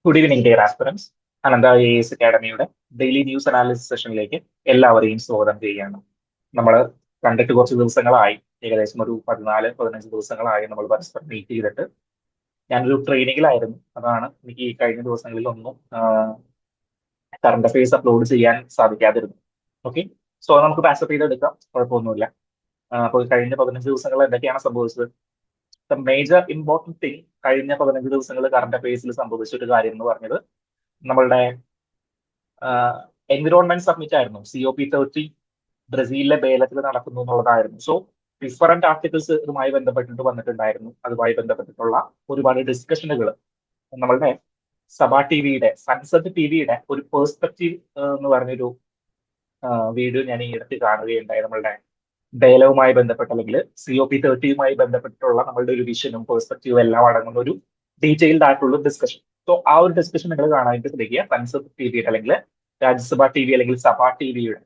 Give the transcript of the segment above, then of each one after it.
Good evening dear aspirants. Anantha IAS അക്കാഡമിയുടെ daily news analysis സെഷനിലേക്ക് എല്ലാവരെയും സ്വാഗതം ചെയ്യുകയാണ്. നമ്മൾ കണ്ടിട്ട് കുറച്ച് ദിവസങ്ങളായി, ഏകദേശം ഒരു 14-15 ദിവസങ്ങളായി നമ്മൾ പരസ്പരം മീറ്റ് ചെയ്തിട്ട്. ഞാനൊരു ട്രെയിനിങ്ങിലായിരുന്നു, അതാണ് എനിക്ക് ഈ കഴിഞ്ഞ ദിവസങ്ങളിലൊന്നും കറണ്ട് അഫയേഴ്സ് അപ്ലോഡ് ചെയ്യാൻ സാധിക്കാതിരുന്നു. ഓക്കെ, സോ നമുക്ക് പാസപ്പ് ചെയ്തെടുക്കാം, കുഴപ്പമൊന്നുമില്ല. അപ്പോൾ കഴിഞ്ഞ 15 ദിവസങ്ങൾ എന്തൊക്കെയാണ് സംഭവിച്ചത്? ദ മേജർ ഇമ്പോർട്ടൻറ്റ് തിങ് കഴിഞ്ഞ 15 ദിവസങ്ങൾ കറണ്ട് അഫയേഴ്സിൽ സംഭവിച്ച ഒരു കാര്യം എന്ന് പറഞ്ഞത് നമ്മളുടെ എൻവിറോൺമെന്റ് സബ്മിറ്റ് ആയിരുന്നു. COP30 ബ്രസീലിലെ ബേലത്തിൽ നടക്കുന്നു എന്നുള്ളതായിരുന്നു. സോ ഡിഫറന്റ് ആർട്ടിക്കിൾസ് ഇതുമായി ബന്ധപ്പെട്ടിട്ട് വന്നിട്ടുണ്ടായിരുന്നു. അതുമായി ബന്ധപ്പെട്ടിട്ടുള്ള ഒരുപാട് ഡിസ്കഷനുകൾ നമ്മളുടെ സഭ ടിവിയുടെ, സൺസദ് ടിവിയുടെ ഒരു പേഴ്സ്പെക്റ്റീവ് എന്ന് പറഞ്ഞൊരു വീഡിയോ ഞാൻ ഈ അടുത്ത് കാണുകയുണ്ടായി. നമ്മളുടെ ഡയലോഗുമായി ബന്ധപ്പെട്ട്, അല്ലെങ്കിൽ COP30യുമായി ബന്ധപ്പെട്ടിട്ടുള്ള നമ്മളുടെ ഒരു വിഷനും പേഴ്സ്പെക്റ്റീവും എല്ലാം അടങ്ങുന്ന ഒരു ഡീറ്റെയിൽഡ് ആയിട്ടുള്ള ഡിസ്കഷൻ. സോ ആ ഒരു ഡിസ്കഷൻ നിങ്ങൾ കാണാനായിട്ട് ശ്രമിക്കുക. സൺസദ് ടിവിയുടെ അല്ലെങ്കിൽ രാജ്യസഭ TV അല്ലെങ്കിൽ സഭ ടിവിയുടെ,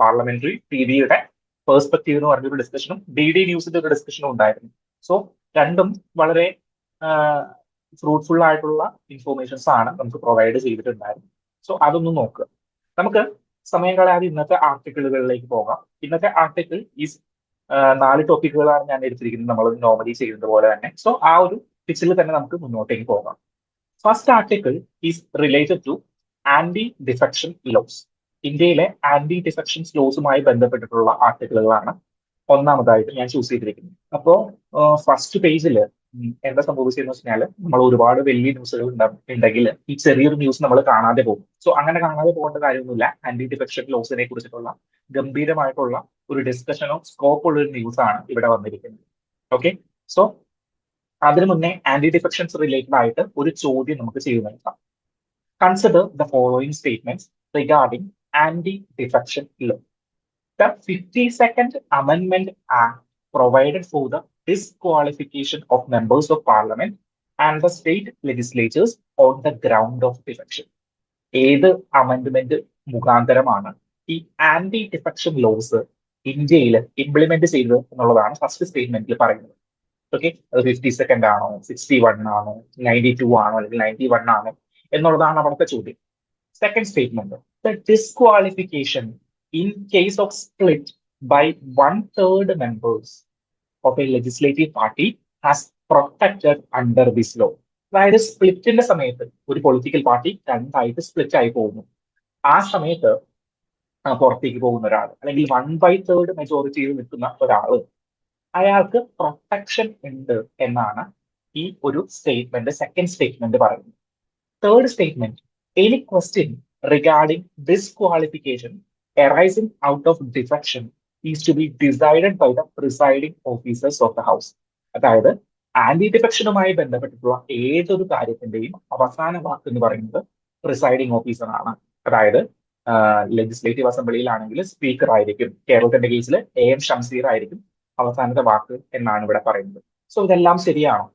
പാർലമെന്ററി ടിവിയുടെ പേഴ്സ്പെക്റ്റീവ് എന്ന് പറഞ്ഞൊരു ഡിസ്കഷനും DD ന്യൂസിന്റെ ഒരു ഡിസ്കഷനും ഉണ്ടായിരുന്നു. സോ രണ്ടും വളരെ ഫ്രൂട്ട്ഫുൾ ആയിട്ടുള്ള ഇൻഫോർമേഷൻസ് ആണ് നമുക്ക് പ്രൊവൈഡ് ചെയ്തിട്ടുണ്ടായിരുന്നത്. സോ അതൊന്നും നോക്കുക. നമുക്ക് സമയം കളയാതെ ഇന്നത്തെ ആർട്ടിക്കിളുകളിലേക്ക് പോകാം. ഇന്നത്തെ ആർട്ടിക്കിൾ ഈ 4 ടോപ്പിക്കുകളാണ് ഞാൻ എടുത്തിരിക്കുന്നത്, നമ്മൾ നോർമലി ചെയ്യുന്നത് പോലെ തന്നെ. സോ ആ ഒരു പിച്ചിൽ തന്നെ നമുക്ക് മുന്നോട്ടേക്ക് പോകാം. First article is related to anti defection laws. ഇന്ത്യയിലെ ആന്റി ഡിഫെക്ഷൻസ് ലോസുമായി ബന്ധപ്പെട്ടിട്ടുള്ള ആർട്ടിക്കിളുകളാണ് ഒന്നാമതായിട്ട് ഞാൻ ചൂസ് ചെയ്തിരിക്കുന്നത്. അപ്പോ ഫസ്റ്റ് പേജിൽ എന്താ സംഭവിച്ചതെന്ന് വെച്ചാൽ, നമ്മൾ ഒരുപാട് വലിയ ന്യൂസുകൾ ഉണ്ടെങ്കിൽ ഈ ചെറിയൊരു ന്യൂസ് നമ്മൾ കാണാതെ പോകും. സോ അങ്ങനെ കാണാതെ പോകേണ്ട കാര്യമൊന്നുമില്ല. ആന്റി ഡിഫെക്ഷൻ ലോസിനെ കുറിച്ചിട്ടുള്ള ഗംഭീരമായിട്ടുള്ള ഒരു ഡിസ്കഷനോ സ്കോപ്പ് ഉള്ള ഒരു ന്യൂസ് ആണ് ഇവിടെ വന്നിരിക്കുന്നത്. ഓക്കെ, സോ അതിനു മുന്നേ ആന്റി ഡിഫെക്ഷൻസ് റിലേറ്റഡ് ആയിട്ട് ഒരു ചോദ്യം നമുക്ക് ചെയ്തു നോക്കാം. Consider the following statements regarding anti defection law. The 52nd Amendment Act provided for the disqualification of members of parliament and the state legislatures on the ground of defection. ഏത് amendment മുഖാന്തരമാണ് ഈ anti defection loss ഇന്ത്യയിൽ implement ചെയ്തത് എന്നുള്ളതാണ് first സ്റ്റേറ്റ്മെന്റിൽ പറയുന്നത്. Okay, അത് 52nd ആണോ, 61 ആണോ, 92 ആണോ, അല്ലെങ്കിൽ 91 ആണോ എന്നുള്ളതാണ് അവിടുത്തെ ചോദ്യം. Second statement, the disqualification in case of split by 1/3 members of a legislative party has protected under this law. അതായത് സ്പ്ലിറ്റിന്റെ സമയത്ത് ഒരു പൊളിറ്റിക്കൽ പാർട്ടി രണ്ടായിട്ട് സ്പ്ലിറ്റ് ആയി പോകുന്നു. ആ സമയത്ത് പുറത്തേക്ക് പോകുന്ന ഒരാൾ, അല്ലെങ്കിൽ 1/3 മെജോറിറ്റിയിൽ നിൽക്കുന്ന ഒരാള്, അയാൾക്ക് പ്രൊട്ടക്ഷൻ ഉണ്ട് എന്നാണ് ഈ ഒരു സ്റ്റേറ്റ്മെന്റ്, സെക്കൻഡ് സ്റ്റേറ്റ്മെന്റ് പറയുന്നത്. Third statement, any question regarding disqualification arising out of defection is to be decided by the presiding officers of the house. അതായത് ആന്റി ഡിഫെക്ഷനുമായി ബന്ധപ്പെട്ടിട്ടുള്ള ഏതൊരു കാര്യത്തിന്റെയും അവസാന വാക്ക് എന്ന് പറയുന്നത് പ്രിസൈഡിംഗ് ഓഫീസർ ആണ്. അതായത് ലെജിസ്ലേറ്റീവ് അസംബ്ലിയിലാണെങ്കിൽ സ്പീക്കർ ആയിരിക്കും. കേരളത്തിന്റെ കേസിൽ AM ഷംസീർ ആയിരിക്കും അവസാനത്തെ വാക്ക് എന്നാണ് ഇവിടെ പറയുന്നത്. സോ ഇതെല്ലാം ശരിയാണോ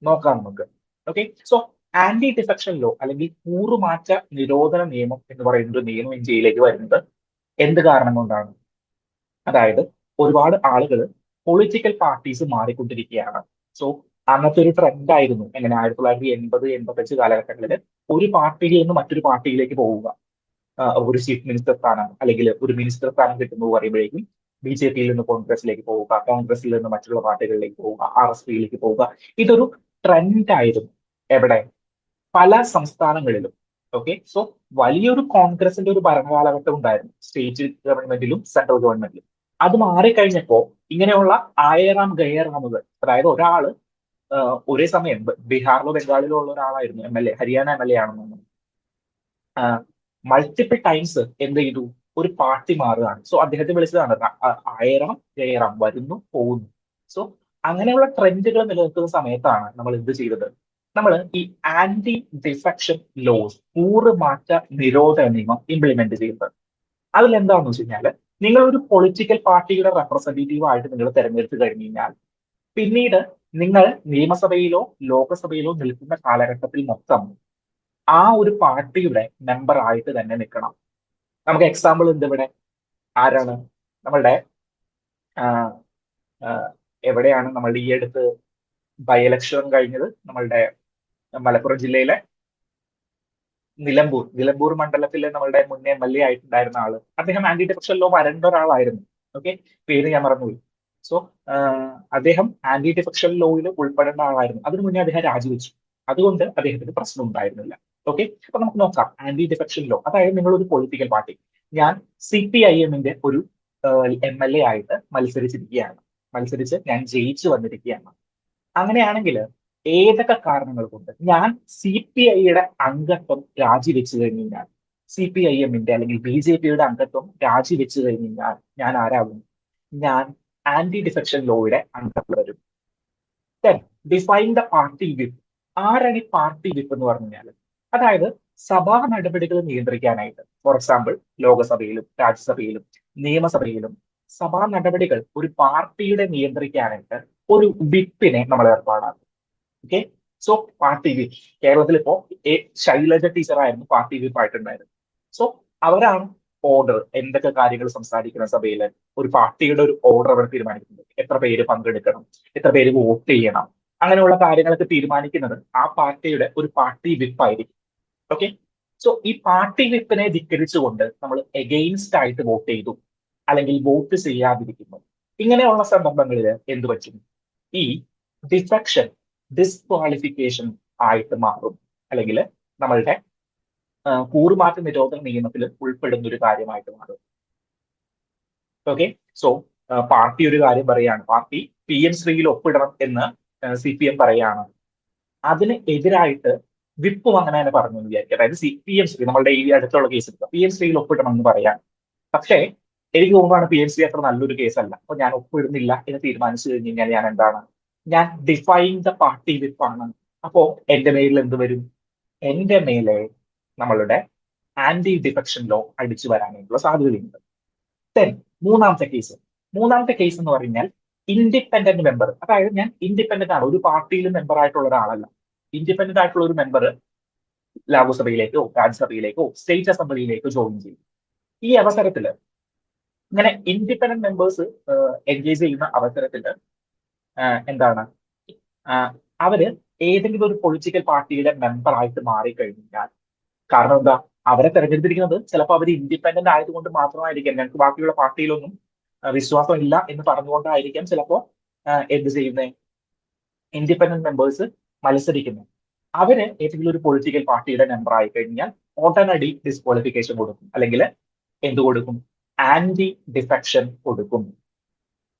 നോക്കാം നമുക്ക്. Okay, so anti defection law അല്ലെങ്കിൽ കൂറുമാറ്റ നിരോധന നിയമം എന്ന് പറയുന്ന ഒരു നിയമം ഇന്ത്യയിലേക്ക് വരുന്നത് എന്ത് കാരണം കൊണ്ടാണ്? അതായത് ഒരുപാട് ആളുകൾ പൊളിറ്റിക്കൽ പാർട്ടീസ് മാറിക്കൊണ്ടിരിക്കുകയാണ്. സോ അന്നത്തെ ഒരു ട്രെൻഡ് ആയിരുന്നു, എങ്ങനെ 1980-85 കാലഘട്ടങ്ങളിൽ ഒരു പാർട്ടിയിൽ നിന്ന് മറ്റൊരു പാർട്ടിയിലേക്ക് പോവുക. ഒരു ചീഫ് മിനിസ്റ്റർ സ്ഥാനം അല്ലെങ്കിൽ ഒരു മിനിസ്റ്റർ സ്ഥാനം കിട്ടുന്നു പറയുമ്പോഴേക്കും BJPയിൽ നിന്ന് കോൺഗ്രസിലേക്ക് പോവുക, കോൺഗ്രസിൽ നിന്ന് മറ്റുള്ള പാർട്ടികളിലേക്ക് പോവുക, RSPയിലേക്ക് പോവുക. ഇതൊരു ട്രെൻഡ് ആയിരുന്നു എവിടെ? പല സംസ്ഥാനങ്ങളിലും. ഓക്കെ, സോ വലിയൊരു കോൺഗ്രസിന്റെ ഒരു ഭരണകാലഘട്ടം ഉണ്ടായിരുന്നു സ്റ്റേറ്റ് ഗവൺമെന്റിലും സെൻട്രൽ ഗവൺമെന്റിലും. അത് മാറിക്കഴിഞ്ഞപ്പോ ഇങ്ങനെയുള്ള ആയിരം ഗയറാമുകൾ, അതായത് ഒരാള് ഒരേ സമയം ബീഹാറിലോ ബംഗാളിലോ ഉള്ള ഒരാളായിരുന്നു MLA, ഹരിയാന MLA ആണെന്ന് തോന്നുന്നു. മൾട്ടിപ്പിൾ ടൈംസ് എന്ത് ചെയ്തു, ഒരു പാർട്ടി മാറുകയാണ്. സോ അദ്ദേഹത്തെ വിളിച്ചതാണ് ആയിരം ഗയറാം, വരുന്നു പോകുന്നു. സോ അങ്ങനെയുള്ള ട്രെൻഡുകൾ നിലനിൽക്കുന്ന സമയത്താണ് നമ്മൾ എന്ത് ചെയ്തത്? നമ്മൾ ഈ ആന്റി ഡിഫെക്ഷൻ ലോസ്, കൂറുമാറ്റ നിരോധന നിയമം ഇംപ്ലിമെന്റ് ചെയ്യുന്നത്. അതിലെന്താണെന്ന് വെച്ച് കഴിഞ്ഞാൽ, നിങ്ങൾ ഒരു പൊളിറ്റിക്കൽ പാർട്ടിയുടെ റെപ്രസെന്റേറ്റീവ് ആയിട്ട് നിങ്ങൾ തെരഞ്ഞെടുത്ത് കഴിഞ്ഞു കഴിഞ്ഞാൽ പിന്നീട് നിങ്ങൾ നിയമസഭയിലോ ലോകസഭയിലോ നിൽക്കുന്ന കാലഘട്ടത്തിൽ മൊത്തം ആ ഒരു പാർട്ടിയുടെ മെമ്പർ ആയിട്ട് തന്നെ നിൽക്കണം. നമുക്ക് എക്സാമ്പിൾ ഉണ്ട് ഇവിടെ. ആരാണ് നമ്മളുടെ എവിടെയാണ് നമ്മളുടെ ഈ അടുത്ത് ബൈ ഇലക്ഷൻ കഴിഞ്ഞത്? നമ്മളുടെ മലപ്പുറം ജില്ലയിലെ നിലമ്പൂർ മണ്ഡലത്തിലെ നമ്മളുടെ മുൻ MLA ആയിട്ടുണ്ടായിരുന്ന ആള്, അദ്ദേഹം ആന്റി ഡിഫെക്ഷൻ ലോ വരേണ്ട ഒരാളായിരുന്നു. ഓക്കെ, പേര് ഞാൻ മറന്നുപോയി. സോ അദ്ദേഹം ആന്റി ഡിഫെക്ഷൻ ലോയിൽ ഉൾപ്പെടേണ്ട ആളായിരുന്നു. അതിനു മുന്നേ അദ്ദേഹം രാജിവെച്ചു. അതുകൊണ്ട് അദ്ദേഹത്തിന് പ്രശ്നം ഉണ്ടായിരുന്നില്ല. ഓക്കെ, അപ്പൊ നമുക്ക് നോക്കാം ആന്റി ഡിഫെക്ഷൻ ലോ. അതായത് നിങ്ങൾ ഒരു പൊളിറ്റിക്കൽ പാർട്ടി, ഞാൻ CPIMന്റെ ഒരു MLA ആയിട്ട് മത്സരിച്ച് ഞാൻ ജയിച്ചു വന്നിരിക്കുകയാണ്. അങ്ങനെയാണെങ്കിൽ ഏതൊക്കെ കാരണങ്ങൾ കൊണ്ട് ഞാൻ CPIയുടെ അംഗത്വം രാജിവെച്ചു കഴിഞ്ഞാൽ, CPIMന്റെ അല്ലെങ്കിൽ BJPയുടെ അംഗത്വം രാജിവെച്ചു കഴിഞ്ഞാൽ ഞാൻ ആരാകും? ഞാൻ ആന്റി ഡിഫെക്ഷൻ ലോയുടെ അംഗത്വം വരും. Define the party whip. ആരാണ് ഈ പാർട്ടി വിപ്പ് എന്ന് പറഞ്ഞാൽ? അതായത് സഭാ നടപടികൾ നിയന്ത്രിക്കാനായിട്ട്, ഫോർ എക്സാമ്പിൾ ലോകസഭയിലും രാജ്യസഭയിലും നിയമസഭയിലും സഭാ നടപടികൾ ഒരു പാർട്ടിയുടെ നിയന്ത്രിക്കാനായിട്ട് ഒരു വിപ്പിനെ നമ്മൾ ഏർപ്പാടാക്കും. ഓക്കെ, സോ പാർട്ടി വിപ്പ് കേരളത്തിൽ ഇപ്പോ ശൈലജ ടീച്ചറായിരുന്നു പാർട്ടി വിപ്പ് ആയിട്ടുണ്ടായിരുന്നത്. സോ അവരാണ് ഓർഡർ, എന്തൊക്കെ കാര്യങ്ങൾ സംസാരിക്കണം സഭയിൽ, ഒരു പാർട്ടിയുടെ ഒരു ഓർഡർ അവർ തീരുമാനിക്കുന്നത്, എത്ര പേര് പങ്കെടുക്കണം, എത്ര പേര് വോട്ട് ചെയ്യണം, അങ്ങനെയുള്ള കാര്യങ്ങളൊക്കെ തീരുമാനിക്കുന്നത് ആ പാർട്ടിയുടെ ഒരു പാർട്ടി വിപ്പ് ആയിരിക്കും. ഓക്കെ, സോ ഈ പാർട്ടി വിപ്പിനെ ധിക്കരിച്ചുകൊണ്ട് നമ്മൾ എഗെയിൻസ്റ്റ് ആയിട്ട് വോട്ട് ചെയ്തു അല്ലെങ്കിൽ വോട്ട് ചെയ്യാതിരിക്കുന്നു, ഇങ്ങനെയുള്ള സന്ദർഭങ്ങളിൽ എന്ത് പറ്റും? ഈ ഡിഫെക്ഷൻ ഡിസ്ക്വാളിഫിക്കേഷൻ ആയിട്ട് മാറും, അല്ലെങ്കിൽ നമ്മളുടെ കൂറുമാറ്റ നിരോധന നിയമത്തിൽ ഉൾപ്പെടുന്ന ഒരു കാര്യമായിട്ട് മാറും. ഓക്കെ, സോ പാർട്ടി ഒരു കാര്യം പറയാണ്, പാർട്ടി PM ശ്രീയിൽ ഒപ്പിടണം എന്ന് CPM പറയാണ്. അതിന് എതിരായിട്ട് വിപ്പും അങ്ങനെ തന്നെ പറഞ്ഞു എന്ന് വിചാരിക്കുക. അതായത് PM ശ്രീ, നമ്മളുടെ ഈ അടുത്തുള്ള കേസ് എടുക്കുക, PM ശ്രീയിൽ ഒപ്പിടണം എന്ന് പറയാം. പക്ഷേ എനിക്ക് തോന്നുന്നതാണ് PM ശ്രീ അത്ര നല്ലൊരു കേസല്ല, അപ്പൊ ഞാൻ ഒപ്പിടുന്നില്ല എന്ന് തീരുമാനിച്ചു കഴിഞ്ഞ് കഴിഞ്ഞാൽ ഞാൻ എന്താണ്? ഞാൻ ഡിഫൈൻ ദ പാർട്ടി വിപ്പാണ്. അപ്പോ എന്റെ മേലിൽ എന്ത് വരും? എന്റെ മേലെ നമ്മളുടെ ആന്റി ഡിഫെക്ഷൻ ലോ അടിച്ചു വരാനായിട്ടുള്ള സാധ്യതയുണ്ട്. മൂന്നാമത്തെ കേസ് എന്ന് പറഞ്ഞാൽ ഇൻഡിപെൻഡന്റ് മെമ്പർ. അതായത് ഞാൻ ഇൻഡിപെൻഡന്റ് ആണ്, ഒരു പാർട്ടിയിൽ മെമ്പർ ആയിട്ടുള്ള ഒരാളല്ല. ഇൻഡിപെൻഡന്റ് ആയിട്ടുള്ള ഒരു മെമ്പർ ലോക്സഭയിലേക്കോ രാജ്യസഭയിലേക്കോ സ്റ്റേറ്റ് അസംബ്ലിയിലേക്കോ ജോയിൻ ചെയ്യും. ഈ അവസരത്തിൽ ഇങ്ങനെ ഇൻഡിപെൻഡന്റ് മെമ്പേഴ്സ് എൻഗേജ് ചെയ്യുന്ന അവസരത്തിൽ എന്താണ്, അവര് ഏതെങ്കിലും ഒരു പൊളിറ്റിക്കൽ പാർട്ടിയുടെ മെമ്പർ ആയിട്ട് മാറിക്കഴിഞ്ഞാൽ, കാരണം എന്താ, അവരെ തെരഞ്ഞെടുത്തിരിക്കുന്നത് ചിലപ്പോൾ അവർ ഇൻഡിപെൻഡന്റ് ആയതുകൊണ്ട് മാത്രമായിരിക്കാം, ഞങ്ങൾക്ക് ബാക്കിയുള്ള പാർട്ടിയിലൊന്നും വിശ്വാസം ഇല്ല എന്ന് പറഞ്ഞുകൊണ്ടായിരിക്കാം ചിലപ്പോൾ എന്ത് ചെയ്യുന്നത്, ഇൻഡിപെൻഡന്റ് മെമ്പേഴ്സ് മത്സരിക്കുന്നത്. അവര് ഏതെങ്കിലും ഒരു പൊളിറ്റിക്കൽ പാർട്ടിയുടെ മെമ്പർ ആയി കഴിഞ്ഞാൽ ഓട്ടോമാറ്റിക് ഡിസ്ക്വാളിഫിക്കേഷൻ കൊടുക്കും, അല്ലെങ്കിൽ എന്ത് കൊടുക്കും? ആന്റി ഡിഫെക്ഷൻ കൊടുക്കും.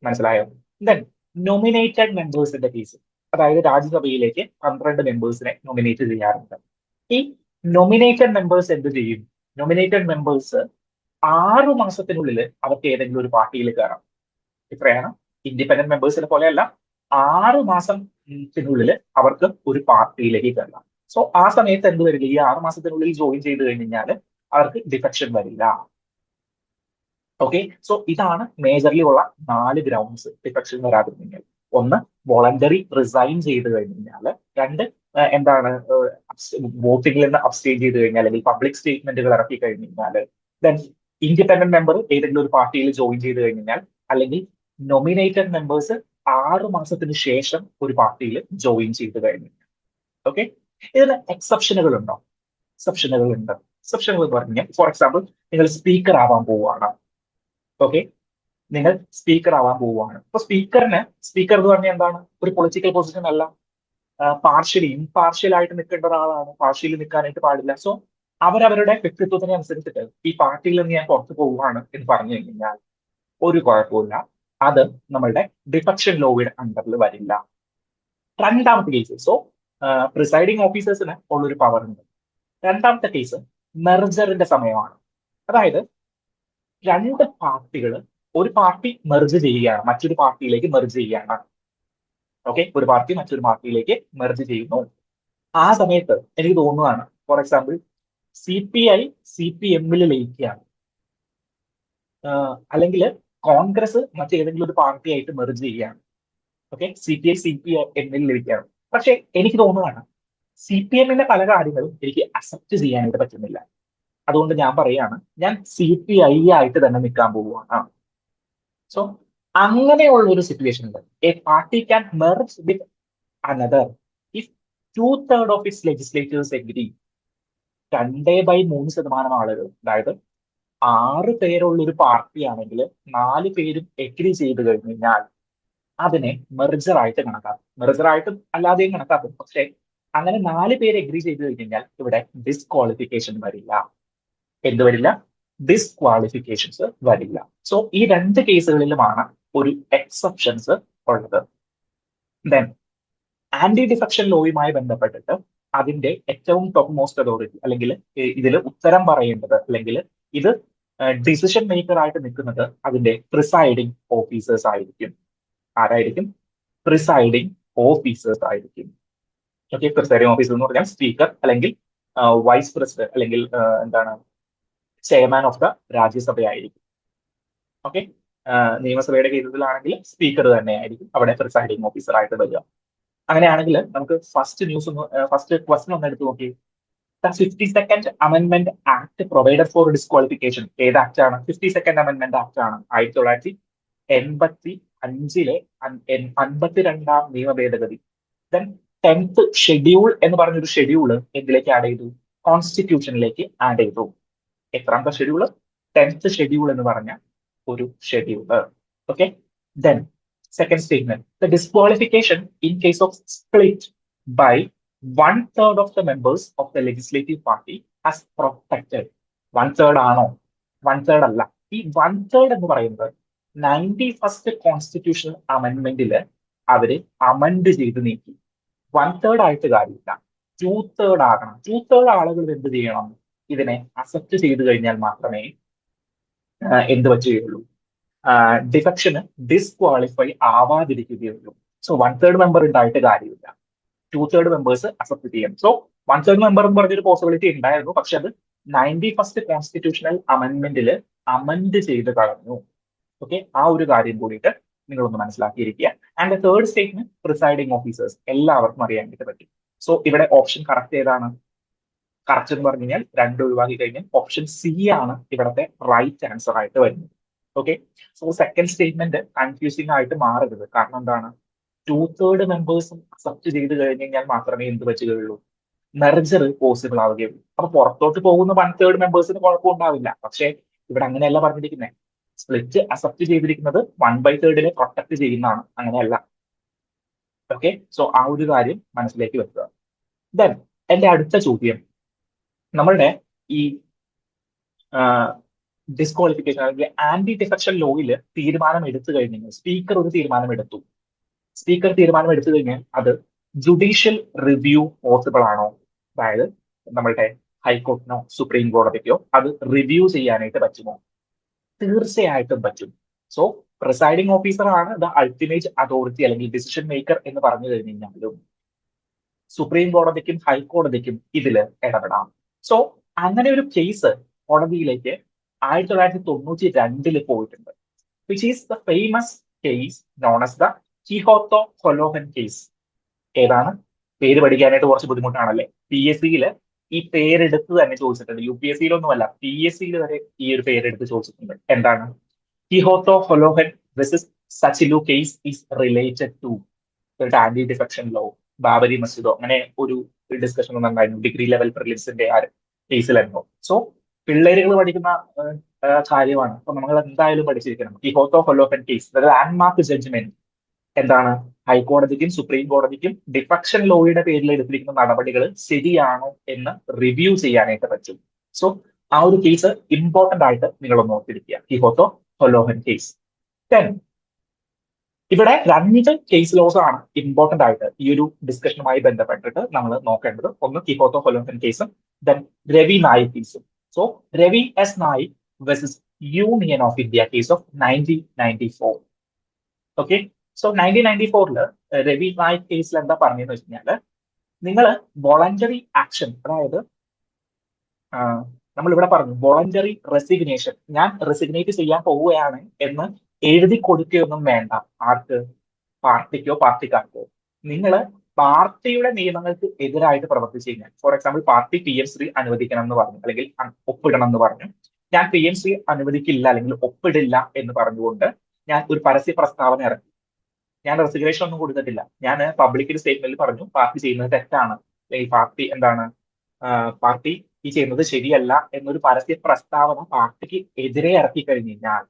മനസ്സിലായോ? ദെൻ നോമിനേറ്റഡ് മെമ്പേഴ്സിന്റെ കേസ്, അതായത് രാജ്യസഭയിലേക്ക് 12 മെമ്പേഴ്സിനെ നോമിനേറ്റ് ചെയ്യാറുണ്ട്. ഈ നോമിനേറ്റഡ് മെമ്പേഴ്സ് എന്ത് ചെയ്യും? നോമിനേറ്റഡ് മെമ്പേഴ്സ് 6 മാസത്തിനുള്ളിൽ അവർക്ക് ഏതെങ്കിലും ഒരു പാർട്ടിയിൽ കയറാം. എത്രയാണ്? ഇൻഡിപെൻഡന്റ് മെമ്പേഴ്സിനെ പോലെയല്ല, 6 മാസത്തിനുള്ളിൽ അവർക്ക് ഒരു പാർട്ടിയിലേക്ക് കയറാം. സോ ആ സമയത്ത് എന്ത് വരില്ല? ഈ 6 മാസത്തിനുള്ളിൽ ജോയിൻ ചെയ്ത് കഴിഞ്ഞാൽ അവർക്ക് ഡിഫെക്ഷൻ വരില്ല. ഓക്കെ, സോ ഇതാണ് മേജർലി ഉള്ള 4 ഗ്രൗണ്ട്സ് ഡിഫെക്ഷൻ വരാതിരുന്നെങ്കിൽ. ഒന്ന്, വോളണ്ടറി റിസൈൻ ചെയ്ത് കഴിഞ്ഞാൽ. രണ്ട്, എന്താണ്, വോട്ടിംഗിൽ നിന്ന് അബ്സ്റ്റെയിൻ ചെയ്ത് കഴിഞ്ഞാൽ, അല്ലെങ്കിൽ പബ്ലിക് സ്റ്റേറ്റ്മെന്റുകൾ ഇറക്കി കഴിഞ്ഞാൽ. ദെൻ ഇൻഡിപെൻഡന്റ് മെമ്പർ ഏതെങ്കിലും ഒരു പാർട്ടിയിൽ ജോയിൻ ചെയ്ത് കഴിഞ്ഞാൽ, അല്ലെങ്കിൽ നോമിനേറ്റഡ് മെമ്പേഴ്സ് 6 മാസത്തിന് ശേഷം ഒരു പാർട്ടിയിൽ ജോയിൻ ചെയ്ത് കഴിഞ്ഞു. ഓക്കെ, ഇതിന് എക്സെപ്ഷനുകൾ ഉണ്ടോ? എക്സെപ്ഷനുകൾ ഉണ്ട്. എക്സെപ്ഷനുകൾ എന്ന് പറഞ്ഞാൽ, ഫോർ എക്സാമ്പിൾ, നിങ്ങൾ സ്പീക്കർ ആവാൻ പോവുകയാണ്. ഓക്കെ, നിങ്ങൾ സ്പീക്കർ ആവാൻ പോവുകയാണ്. അപ്പൊ സ്പീക്കർ എന്ന് പറഞ്ഞാൽ എന്താണ്? ഒരു പൊളിറ്റിക്കൽ പൊസിഷൻ അല്ല, ഇംപാർഷ്യൽ ആയിട്ട് നിൽക്കേണ്ട ഒരാളാണ്, പാർഷ്യലി നിൽക്കാനായിട്ട് പാടില്ല. സോ അവരവരുടെ വ്യക്തിത്വത്തിനെ അനുസരിച്ചിട്ട് ഈ പാർട്ടിയിൽ നിന്ന് ഞാൻ പുറത്തു പോവുകയാണ് എന്ന് പറഞ്ഞു കഴിഞ്ഞാൽ ഒരു കുഴപ്പമില്ല, അത് നമ്മളുടെ ഡിഫെക്ഷൻ ലോയുടെ അണ്ടറിൽ വരില്ല. രണ്ടാമത്തെ കേസ്, സോ പ്രിസൈഡിങ് ഓഫീസേഴ്സിന് ഉള്ളൊരു പവർ ഉണ്ട്. രണ്ടാമത്തെ കേസ് മെർജറിന്റെ സമയമാണ്. അതായത് 2 പാർട്ടികൾ, ഒരു പാർട്ടി മെർജ് ചെയ്യുകയാണ്, മറ്റൊരു പാർട്ടിയിലേക്ക് മെർജ് ചെയ്യുകയാണ്. ഓക്കെ, ഒരു പാർട്ടി മറ്റൊരു പാർട്ടിയിലേക്ക് മെർജ് ചെയ്യുന്നു. ആ സമയത്ത് എനിക്ക് തോന്നുന്നതാണ്, ഫോർ എക്സാമ്പിൾ, CPI CPM-ൽ ലയിക്കുകയാണ്, അല്ലെങ്കിൽ കോൺഗ്രസ് മറ്റേതെങ്കിലും ഒരു പാർട്ടിയായിട്ട് മെർജ് ചെയ്യുകയാണ്. Okay, CPI CPM-ൽ ലയിക്കുകയാണ്. പക്ഷെ എനിക്ക് തോന്നുന്നതാണ് CPM-ന്റെ പല കാര്യങ്ങളും എനിക്ക് അക്സെപ്റ്റ് ചെയ്യാനായിട്ട് പറ്റുന്നില്ല. അതുകൊണ്ട് ഞാൻ പറയാണ്, ഞാൻ CPI ആയിട്ട് തന്നെ നിൽക്കാൻ പോവുകയാണ്. സോ അങ്ങനെയുള്ള ഒരു സിറ്റുവേഷനിൽ A party can merge with another if 2/3 of its legislators agree. 2/3% ആളുകൾ, അതായത് 6 പേരുള്ള ഒരു പാർട്ടി ആണെങ്കിൽ 4 പേരും എഗ്രി ചെയ്ത് കഴിഞ്ഞ് കഴിഞ്ഞാൽ അതിനെ മെർജർ ആയിട്ട് കണക്കാക്കും. മെർജർ ആയിട്ടും അല്ലാതെയും കണക്കാക്കും. പക്ഷെ അങ്ങനെ 4 പേര് എഗ്രി ചെയ്ത് കഴിഞ്ഞാൽ ഇവിടെ ഡിസ്ക്വാളിഫിക്കേഷൻ വരില്ല. എന്ത് വരില്ല? ഡിസ്ക്വാളിഫിക്കേഷൻസ് വരില്ല. സോ ഈ 2 കേസുകളിലുമാണ് ഒരു എക്സെപ്ഷൻസ് ഉള്ളത്. ദെൻ ആന്റി ഡിഫെക്ഷൻ ലോയുമായി ബന്ധപ്പെട്ടിട്ട് അതിന്റെ ഏറ്റവും ടോപ്പ് മോസ്റ്റ് അതോറിറ്റി അല്ലെങ്കിൽ ഇതിൽ ഉത്തരം പറയേണ്ടത് അല്ലെങ്കിൽ ഇത് ഡിസിഷൻ മേക്കർ ആയിട്ട് നിൽക്കുന്നത് അതിന്റെ പ്രിസൈഡിങ് ഓഫീസേഴ്സ് ആയിരിക്കും. ആരായിരിക്കും? പ്രിസൈഡിങ് ഓഫീസേഴ്സ് ആയിരിക്കും. ഓക്കെ, പ്രിസൈഡിങ് ഓഫീസർ എന്ന് പറഞ്ഞാൽ സ്പീക്കർ അല്ലെങ്കിൽ വൈസ് പ്രസിഡന്റ് അല്ലെങ്കിൽ എന്താണ് ചെയർമാൻ ഓഫ് ദ രാജ്യസഭയായിരിക്കും. ഓക്കെ, നിയമസഭയുടെ കേസിലാണെങ്കിൽ സ്പീക്കർ തന്നെയായിരിക്കും അവിടെ പ്രിസൈഡിങ് ഓഫീസർ ആയിട്ട് വരിക. അങ്ങനെയാണെങ്കിൽ നമുക്ക് ഫസ്റ്റ് ക്വസ്റ്റൻ ഒന്ന് എടുത്ത് നോക്കി. The 52nd amendment act provided four disqualification. ഏത് ആക്ട് ആണ്? 52nd അമെന്റ്മെന്റ് ആക്ട് ആണ്. 1985 52ാം നിയമ ഭേദഗതി. ദെൻ 10th ഷെഡ്യൂൾ എന്ന് പറഞ്ഞൊരു ഷെഡ്യൂൾ എന്തിലേക്ക് ആഡ് ചെയ്തു? കോൺസ്റ്റിറ്റ്യൂഷനിലേക്ക് ആഡ് ചെയ്തു. എത്രാമത്തെ ഷെഡ്യൂൾ? 10th ഷെഡ്യൂൾ എന്ന് പറഞ്ഞ ഒരു schedule. Okay, then second statement, the disqualification in case of split by 1/3 of the members of the legislative party as protected. 1/3 ആണോ? 1/3 അല്ല. ഈ 1/3 എന്ന് പറയുന്നത് 91st കോൺസ്റ്റിറ്റ്യൂഷണൽ അമെന്റ്മെന്റിൽ അവര് അമെന്റ് ചെയ്ത് നീക്കി. 1/3 ആയിട്ട് കാര്യമില്ല, 2/3 ആകണം. 2/3 ആളുകൾ എന്ത് ചെയ്യണം? ഇതിനെ അക്സെപ്റ്റ് ചെയ്ത് കഴിഞ്ഞാൽ മാത്രമേ എന്ത് പറ്റുകയുള്ളൂ? ഡിഫക്ഷന് ഡിസ്ക്വാളിഫൈ ആവാതിരിക്കുകയുള്ളൂ. സോ 1/3 മെമ്പർ ഉണ്ടായിട്ട് കാര്യമില്ല, 2/3 മെമ്പേഴ്സ് അക്സെപ്റ്റ് ചെയ്യണം. സോ 1/3 മെമ്പർ എന്ന് പറഞ്ഞൊരു പോസിബിലിറ്റി ഉണ്ടായിരുന്നു, പക്ഷെ അത് 91st കോൺസ്റ്റിറ്റ്യൂഷണൽ അമെന്റ്മെന്റിൽ അമെന്റ് ചെയ്ത് കളഞ്ഞു. ഓക്കെ, ആ ഒരു കാര്യം കൂടിയിട്ട് നിങ്ങളൊന്ന് മനസ്സിലാക്കിയിരിക്കുക. And third statement, presiding officers എല്ലാവർക്കും അറിയാനായിട്ട് പറ്റും. സോ ഇവിടെ ഓപ്ഷൻ കറക്റ്റ് ഏതാണ്? കറക്റ്റ് എന്ന് പറഞ്ഞു കഴിഞ്ഞാൽ 2 ഒഴിവാക്കി കഴിഞ്ഞാൽ ഓപ്ഷൻ സി ആണ് ഇവിടുത്തെ റൈറ്റ് ആൻസർ ആയിട്ട് വരുന്നത്. Okay, so second statement confusing ആയിട്ട് മാറരുത്. കാരണം എന്താണ്? 2/3 മെമ്പേഴ്സും അക്സെപ്റ്റ് ചെയ്ത് കഴിഞ്ഞ് കഴിഞ്ഞാൽ മാത്രമേ എന്ത് പറ്റുകയുള്ളൂ? മെർജർ പോസിബിൾ ആവുകയുള്ളൂ. അപ്പൊ പുറത്തോട്ട് പോകുന്ന 1/3 മെമ്പേഴ്സിന് കുഴപ്പമുണ്ടാവില്ല. പക്ഷെ ഇവിടെ അങ്ങനെയല്ല പറഞ്ഞിരിക്കുന്നത്. സ്പ്ലിറ്റ് അക്സെപ്റ്റ് ചെയ്തിരിക്കുന്നത് 1/3 പ്രൊട്ടക്ട് ചെയ്യുന്നതാണ്, അങ്ങനെയല്ല. ഓക്കെ, സോ ആ ഒരു കാര്യം മനസ്സിലേക്ക് വെക്കുക. ദെൻ എന്റെ അടുത്ത ചോദ്യം, നമ്മളുടെ ഈ ഡിസ്ക്വാളിഫിക്കേഷൻ അല്ലെങ്കിൽ ആന്റി ഡിഫെക്ഷൻ ലോയിൽ തീരുമാനം എടുത്തു കഴിഞ്ഞാൽ സ്പീക്കർ ഒരു തീരുമാനം എടുത്തു. സ്പീക്കർ തീരുമാനം എടുത്തു കഴിഞ്ഞാൽ അത് ജുഡീഷ്യൽ റിവ്യൂ പോസിബിൾ ആണോ? അതായത് നമ്മളുടെ ഹൈക്കോർട്ടിനോ സുപ്രീം കോടതിക്കോ അത് റിവ്യൂ ചെയ്യാനായിട്ട് പറ്റുമോ? തീർച്ചയായിട്ടും പറ്റും. സോ പ്രിസൈഡിംഗ് ഓഫീസർ ആണ് ദ അൾട്ടിമേറ്റ് അതോറിറ്റി അല്ലെങ്കിൽ ഡിസിഷൻ മേക്കർ എന്ന് പറഞ്ഞു കഴിഞ്ഞാലും സുപ്രീം കോടതിക്കും ഹൈക്കോടതിക്കും ഇതില് ഇടപെടാം. സോ അങ്ങനെ ഒരു കേസ് കോടതിയിലേക്ക് 1992 പോയിട്ടുണ്ട്, which is the famous case known as the Kihoto Hollohan case. ഏതാണ്? പേര് പഠിക്കാനായിട്ട് കുറച്ച് ബുദ്ധിമുട്ടാണല്ലേ. PSCയിൽ ഈ പേരെടുത്ത് തന്നെ ചോദിച്ചിട്ടുണ്ട്. UPSCയിലൊന്നുമല്ല, PSCയിൽ വരെ ഈ ഒരു പേരെടുത്ത് ചോദിച്ചിട്ടുണ്ട്. എന്താണ്? Kihoto Hollohan versus Zachillhu case is related to anti defection law, Babri മസ്ജിദോ അങ്ങനെ ഒരു ഡിസ്കഷൻ ഒന്നും ഉണ്ടായിരുന്നു ഡിഗ്രി ലെവൽ പ്രിലിംസിന്റെ ആ കേസിലായിരുന്നു. സോ പിള്ളേരുകൾ പഠിക്കുന്ന കാര്യമാണ്. അപ്പൊ നമ്മൾ എന്തായാലും പഠിച്ചിരിക്കണം. കിഹോത്തോ കൊലോഹൻ കേസ്, ലാൻഡ്മാർക്ക് ജഡ്ജ്മെന്റ് എന്താണ്? ഹൈക്കോടതിക്കും സുപ്രീം കോടതിക്കും ഡിഫെക്ഷൻ ലോയുടെ പേരിൽ എടുത്തിരിക്കുന്ന നടപടികൾ ശരിയാണോ എന്ന് റിവ്യൂ ചെയ്യാനായിട്ട് പറ്റും. സോ ആ ഒരു കേസ് ഇമ്പോർട്ടന്റ് ആയിട്ട് നിങ്ങളൊന്ന് ഓർത്തിരിക്കുക, കിഹോത്തോ കൊലോഹൻ കേസ്. ദെൻ ഇവിടെ 2 കേസ് ലോസ് ആണ് ഇമ്പോർട്ടന്റ് ആയിട്ട് ഈ ഒരു ഡിസ്കഷനുമായി ബന്ധപ്പെട്ടിട്ട് നമ്മൾ നോക്കേണ്ടത്. ഒന്ന് കിഹോത്തോ കൊലോഹൻ കേസും ദെൻ രവി നായിക് കേസും. So Ravi S Naik versus union of India case of 1994. Okay, so 1994 Ravi Naik കേസിൽ എന്താ പറഞ്ഞതെന്ന് വെച്ച് കഴിഞ്ഞാല്, നിങ്ങൾ വോളണ്ടറി ആക്ഷൻ, അതായത് നമ്മൾ ഇവിടെ പറഞ്ഞു വോളണ്ടറി റെസിഗ്നേഷൻ, ഞാൻ റെസിഗ്നേറ്റ് ചെയ്യാൻ പോവുകയാണ് എന്ന് എഴുതി കൊടുക്കുകയൊന്നും വേണ്ട. ആർക്ക്? പാർട്ടിക്കോ പാർട്ടിക്കാർക്കോ. നിങ്ങൾ പാർട്ടിയുടെ നിയമങ്ങൾക്ക് എതിരായിട്ട് പ്രവർത്തിച്ചു കഴിഞ്ഞാൽ, ഫോർ എക്സാമ്പിൾ പാർട്ടി PM3 അനുവദിക്കണം എന്ന് പറഞ്ഞു അല്ലെങ്കിൽ ഒപ്പിടണം എന്ന് പറഞ്ഞു, ഞാൻ PM3 അനുവദിക്കില്ല അല്ലെങ്കിൽ ഒപ്പിടില്ല എന്ന് പറഞ്ഞുകൊണ്ട് ഞാൻ ഒരു പരസ്യ പ്രസ്താവന ഇറക്കി. ഞാൻ റെസിഗ്നേഷൻ ഒന്നും കൊടുത്തിട്ടില്ല. ഞാൻ പബ്ലിക് സ്റ്റേറ്റ്മെന്റിൽ പറഞ്ഞു പാർട്ടി ചെയ്യുന്നത് തെറ്റാണ്, അല്ലെങ്കിൽ പാർട്ടി എന്താണ് പാർട്ടി ഈ ചെയ്യുന്നത് ശരിയല്ല എന്നൊരു പരസ്യ പ്രസ്താവന പാർട്ടിക്ക് എതിരെ ഇറക്കി കഴിഞ്ഞു കഴിഞ്ഞാൽ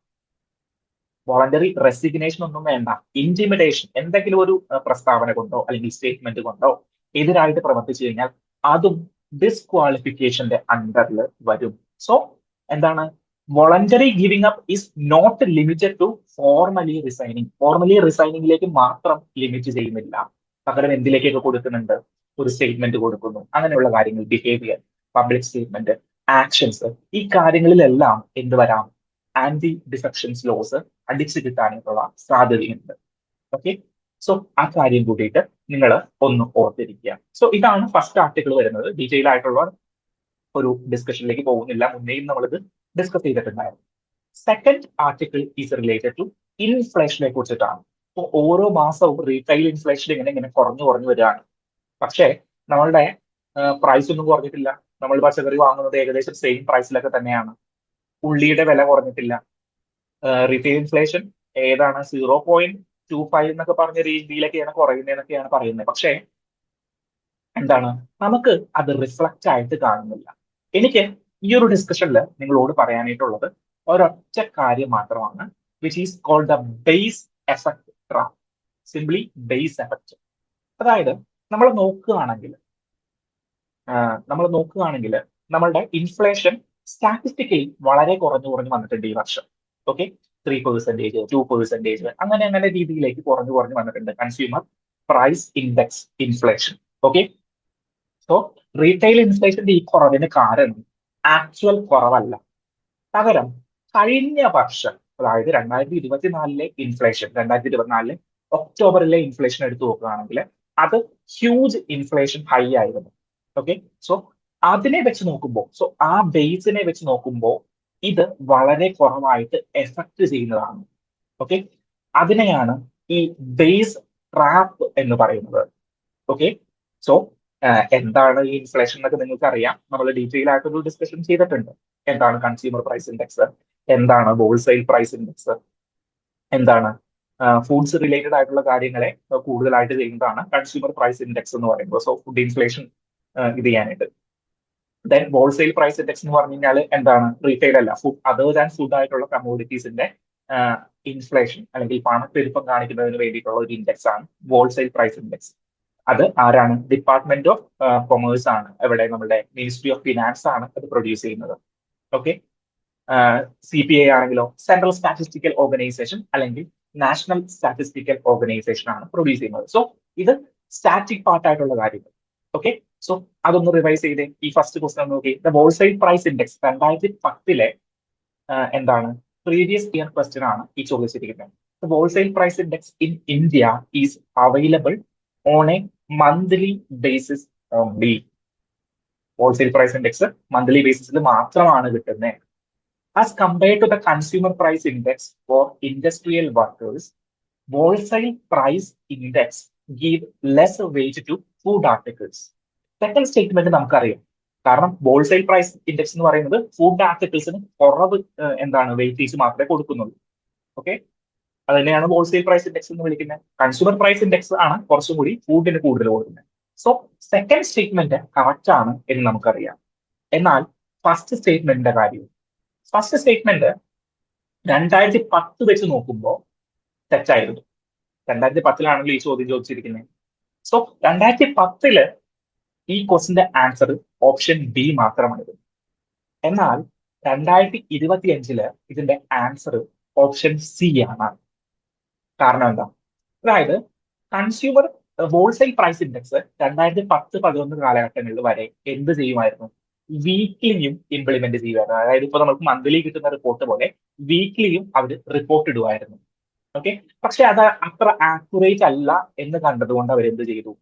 വോളണ്ടറി റെസിഗ്നേഷൻ ഒന്നും വേണ്ട, ഇന്റിമിഡേഷൻ എന്തെങ്കിലും ഒരു പ്രസ്താവന കൊണ്ടോ അല്ലെങ്കിൽ സ്റ്റേറ്റ്മെന്റ് കൊണ്ടോ എതിരായിട്ട് പ്രവർത്തിച്ചു കഴിഞ്ഞാൽ അതും ഡിസ്ക്വാളിഫിക്കേഷന്റെ അണ്ടറിൽ വരും. സോ എന്താണ്, voluntary giving up is not limited to formally resigning. Formally റിസൈനിങ്ങിലേക്ക് മാത്രം ലിമിറ്റ് ചെയ്യുന്നില്ല, പകരം എന്തിലേക്കൊക്കെ കൊടുക്കുന്നുണ്ട്, ഒരു സ്റ്റേറ്റ്മെന്റ് കൊടുക്കുന്നു, അങ്ങനെയുള്ള കാര്യങ്ങൾ, ബിഹേവിയർ, പബ്ലിക് സ്റ്റേറ്റ്മെന്റ്, ആക്ഷൻസ്, ഈ കാര്യങ്ങളിലെല്ലാം എന്ത് വരാം, ആന്റി ഡിഫെക്ഷൻസ് ലോസ് അടിച്ചു കിട്ടാനായിട്ടുള്ള സാധ്യതയുണ്ട്. ഓക്കെ, സോ ആ കാര്യം കൂടിയിട്ട് നിങ്ങൾ ഒന്ന് ഓർത്തിരിക്കുക. സോ ഇതാണ് ഫസ്റ്റ് ആർട്ടിക്കിൾ വരുന്നത്. ഡീറ്റെയിൽ ആയിട്ടുള്ള ഒരു ഡിസ്കഷനിലേക്ക് പോകുന്നില്ല, മുന്നേയും നമ്മളിത് ഡിസ്കസ് ചെയ്തിട്ടുണ്ടായിരുന്നു. Second article is related to ഇൻഫ്ലേഷനെ കുറിച്ചിട്ടാണ്. അപ്പോൾ ഓരോ മാസവും റീറ്റെയിൽ ഇൻഫ്ലേഷൻ ഇങ്ങനെ കുറഞ്ഞു വരികയാണ്. പക്ഷേ നമ്മളുടെ പ്രൈസ് ഒന്നും കുറഞ്ഞിട്ടില്ല. നമ്മൾ പച്ചക്കറി വാങ്ങുന്നത് ഏകദേശം സെയിം പ്രൈസിലൊക്കെ തന്നെയാണ്. ഉള്ളിയുടെ വില കുറഞ്ഞിട്ടില്ല. റീറ്റെയിൽ ഇൻഫ്ലേഷൻ ഏതാണ് 0.25 എന്നൊക്കെ പറഞ്ഞ രീതിയിലൊക്കെയാണ് കുറയുന്നതെന്നൊക്കെയാണ് പറയുന്നത്. പക്ഷേ എന്താണ്, നമുക്ക് അത് റിഫ്ലക്റ്റ് ആയിട്ട് കാണുന്നില്ല. എനിക്ക് ഈ ഒരു ഡിസ്കഷനിൽ നിങ്ങളോട് പറയാനായിട്ടുള്ളത് ഒരൊറ്റ കാര്യം മാത്രമാണ്, which is called the base effect trap. Simply base effect. അതായത് നമ്മൾ നോക്കുകയാണെങ്കിൽ നമ്മളുടെ ഇൻഫ്ലേഷൻ സ്റ്റാറ്റിസ്റ്റിക്കലി വളരെ കുറഞ്ഞു വന്നിട്ടുണ്ട് ഈ വർഷം. ഓക്കെ, 3%, 2%, അങ്ങനെ രീതിയിലേക്ക് കുറഞ്ഞു വന്നിട്ടുണ്ട് consumer price index inflation. Okay, so retail ഇൻഫ്ലേഷന്റെ ഈ കുറവിന് കാരണം ആക്ച്വൽ കുറവല്ല, പകരം കഴിഞ്ഞ വർഷം, അതായത് 2024 ഇൻഫ്ലേഷൻ, 2024 ഒക്ടോബറിലെ ഇൻഫ്ലേഷൻ എടുത്തു നോക്കുകയാണെങ്കിൽ അത് ഹ്യൂജ് ഇൻഫ്ലേഷൻ ഹൈ ആയിരുന്നു. ഓക്കെ, സോ അതിനെ വെച്ച് നോക്കുമ്പോൾ, ആ ബേസിനെ വെച്ച് നോക്കുമ്പോൾ ഇത് വളരെ കുറവായിട്ട് എഫക്ട് ചെയ്യുന്നതാണ്. ഓക്കെ, അതിനെയാണ് ഈ ബേസ് ട്രാപ്പ് എന്ന് പറയുന്നത്. ഓക്കെ, സോ എന്താണ് ഈ ഇൻഫ്ലേഷൻ എന്നൊക്കെ നിങ്ങൾക്ക് അറിയാം, നമ്മൾ ഡീറ്റെയിൽ ആയിട്ടൊരു ഡിസ്കഷൻ ചെയ്തിട്ടുണ്ട്. എന്താണ് കൺസ്യൂമർ പ്രൈസ് ഇൻഡെക്സ്, എന്താണ് ഹോൾസെയിൽ പ്രൈസ് ഇൻഡെക്സ്, എന്താണ് ഫുഡ്സ് റിലേറ്റഡ് ആയിട്ടുള്ള കാര്യങ്ങളെ കൂടുതലായിട്ട് ചെയ്യുന്നതാണ് കൺസ്യൂമർ പ്രൈസ് ഇൻഡെക്സ് എന്ന് പറയുന്നത്. സോ ഫുഡ് ഇൻഫ്ലേഷൻ ഇത് ചെയ്യാനായിട്ട്. ദെൻ ഹോൾസെയിൽ പ്രൈസ് ഇൻഡെക്സ് എന്ന് പറഞ്ഞു കഴിഞ്ഞാൽ എന്താണ്, റീറ്റെയിൽ അല്ല, അതർ ദാൻ ഫുഡ് ആയിട്ടുള്ള കമ്മോഡിറ്റീസിന്റെ ഇൻഫ്ലേഷൻ അല്ലെങ്കിൽ പണപ്പെരുപ്പം കാണിക്കുന്നതിന് വേണ്ടിയിട്ടുള്ള ഒരു ഇൻഡെക്സ് ആണ് ഹോൾസെയിൽ പ്രൈസ് ഇൻഡെക്സ്. അത് ആരാണ്, ഡിപ്പാർട്ട്മെന്റ് ഓഫ് കൊമേഴ്സ് ആണ്, ഇവിടെ നമ്മുടെ മിനിസ്ട്രി ഓഫ് ഫിനാൻസ് ആണ് അത് പ്രൊഡ്യൂസ് ചെയ്യുന്നത്. ഓക്കെ, CPA ആണെങ്കിലോ സെൻട്രൽ സ്റ്റാറ്റിസ്റ്റിക്കൽ ഓർഗനൈസേഷൻ അല്ലെങ്കിൽ നാഷണൽ സ്റ്റാറ്റിസ്റ്റിക്കൽ ഓർഗനൈസേഷൻ ആണ് പ്രൊഡ്യൂസ് ചെയ്യുന്നത്. സോ ഇത് സ്റ്റാറ്റിക് പാർട്ട് ആയിട്ടുള്ള കാര്യങ്ങൾ. ഓക്കെ, സോ അതൊന്ന് റിവൈസ് ചെയ്തേ. ഈ ഫസ്റ്റ് ക്വസ്റ്റൻ നോക്കി, ദ ഹോൾസെയിൽ പ്രൈസ് ഇൻഡെക്സ് 2010 എന്താണ്, പ്രീവിയസ് ഇയർ ക്വസ്റ്റൻ ആണ് ഈ ചോദിച്ചിരിക്കുന്നത്. The wholesale price index in India is available on a monthly basis only. Wholesale price index monthly ബേസിസിൽ മാത്രമാണ് കിട്ടുന്നത്. As compared to the consumer price index for industrial workers, wholesale price index give less weight to food articles. Second statement നമുക്കറിയാം, കാരണം wholesale price index എന്ന് പറയുന്നത് food ആർട്ടിക്കിൾസിന് കുറവ് എന്താണ് weightage മാത്രമേ കൊടുക്കുന്നുള്ളൂ. ഓക്കെ, അത് തന്നെയാണ് ഹോൾസെയിൽ പ്രൈസ് ഇൻഡെക്സ് എന്ന് വിളിക്കുന്നത്. കൺസ്യൂമർ പ്രൈസ് ഇൻഡെക്സ് ആണ് കുറച്ചും കൂടി ഫുഡിന് കൂടുതൽ കൊടുക്കുന്നത്. സോ സെക്കൻഡ് സ്റ്റേറ്റ്മെന്റ് കറക്റ്റ് ആണ് എന്ന് നമുക്കറിയാം. എന്നാൽ ഫസ്റ്റ് സ്റ്റേറ്റ്മെന്റിന്റെ കാര്യം, ഫസ്റ്റ് സ്റ്റേറ്റ്മെന്റ് 2010 വെച്ച് നോക്കുമ്പോൾ തെറ്റായിരുന്നു. 2010 ഈ ചോദ്യം ചോദിച്ചിരിക്കുന്നത്. സോ 2010 ഈ ക്വസ്റ്റിന്റെ ആൻസർ ഓപ്ഷൻ ബി മാത്രമായിരുന്നു. എന്നാൽ 2025 ഇതിന്റെ ആൻസർ ഓപ്ഷൻ സി ആണ്. കാരണം എന്താ, അതായത് കൺസ്യൂമർ ഹോൾസെയിൽ പ്രൈസ് ഇൻഡെക്സ് 2010-11 കാലഘട്ടങ്ങളിൽ വരെ എന്ത് ചെയ്യുമായിരുന്നു, വീക്ക്ലിയും ഇംപ്ലിമെന്റ് ചെയ്യുമായിരുന്നു. അതായത് ഇപ്പൊ നമുക്ക് മന്ത്ലി കിട്ടുന്ന റിപ്പോർട്ട് പോലെ വീക്ക്ലിയും അവർ റിപ്പോർട്ട് ഇടുമായിരുന്നു. ഓക്കെ, പക്ഷെ അത് അത്ര ആക്യുറേറ്റ് അല്ല എന്ന് കണ്ടതുകൊണ്ട് അവർ എന്ത് ചെയ്തു,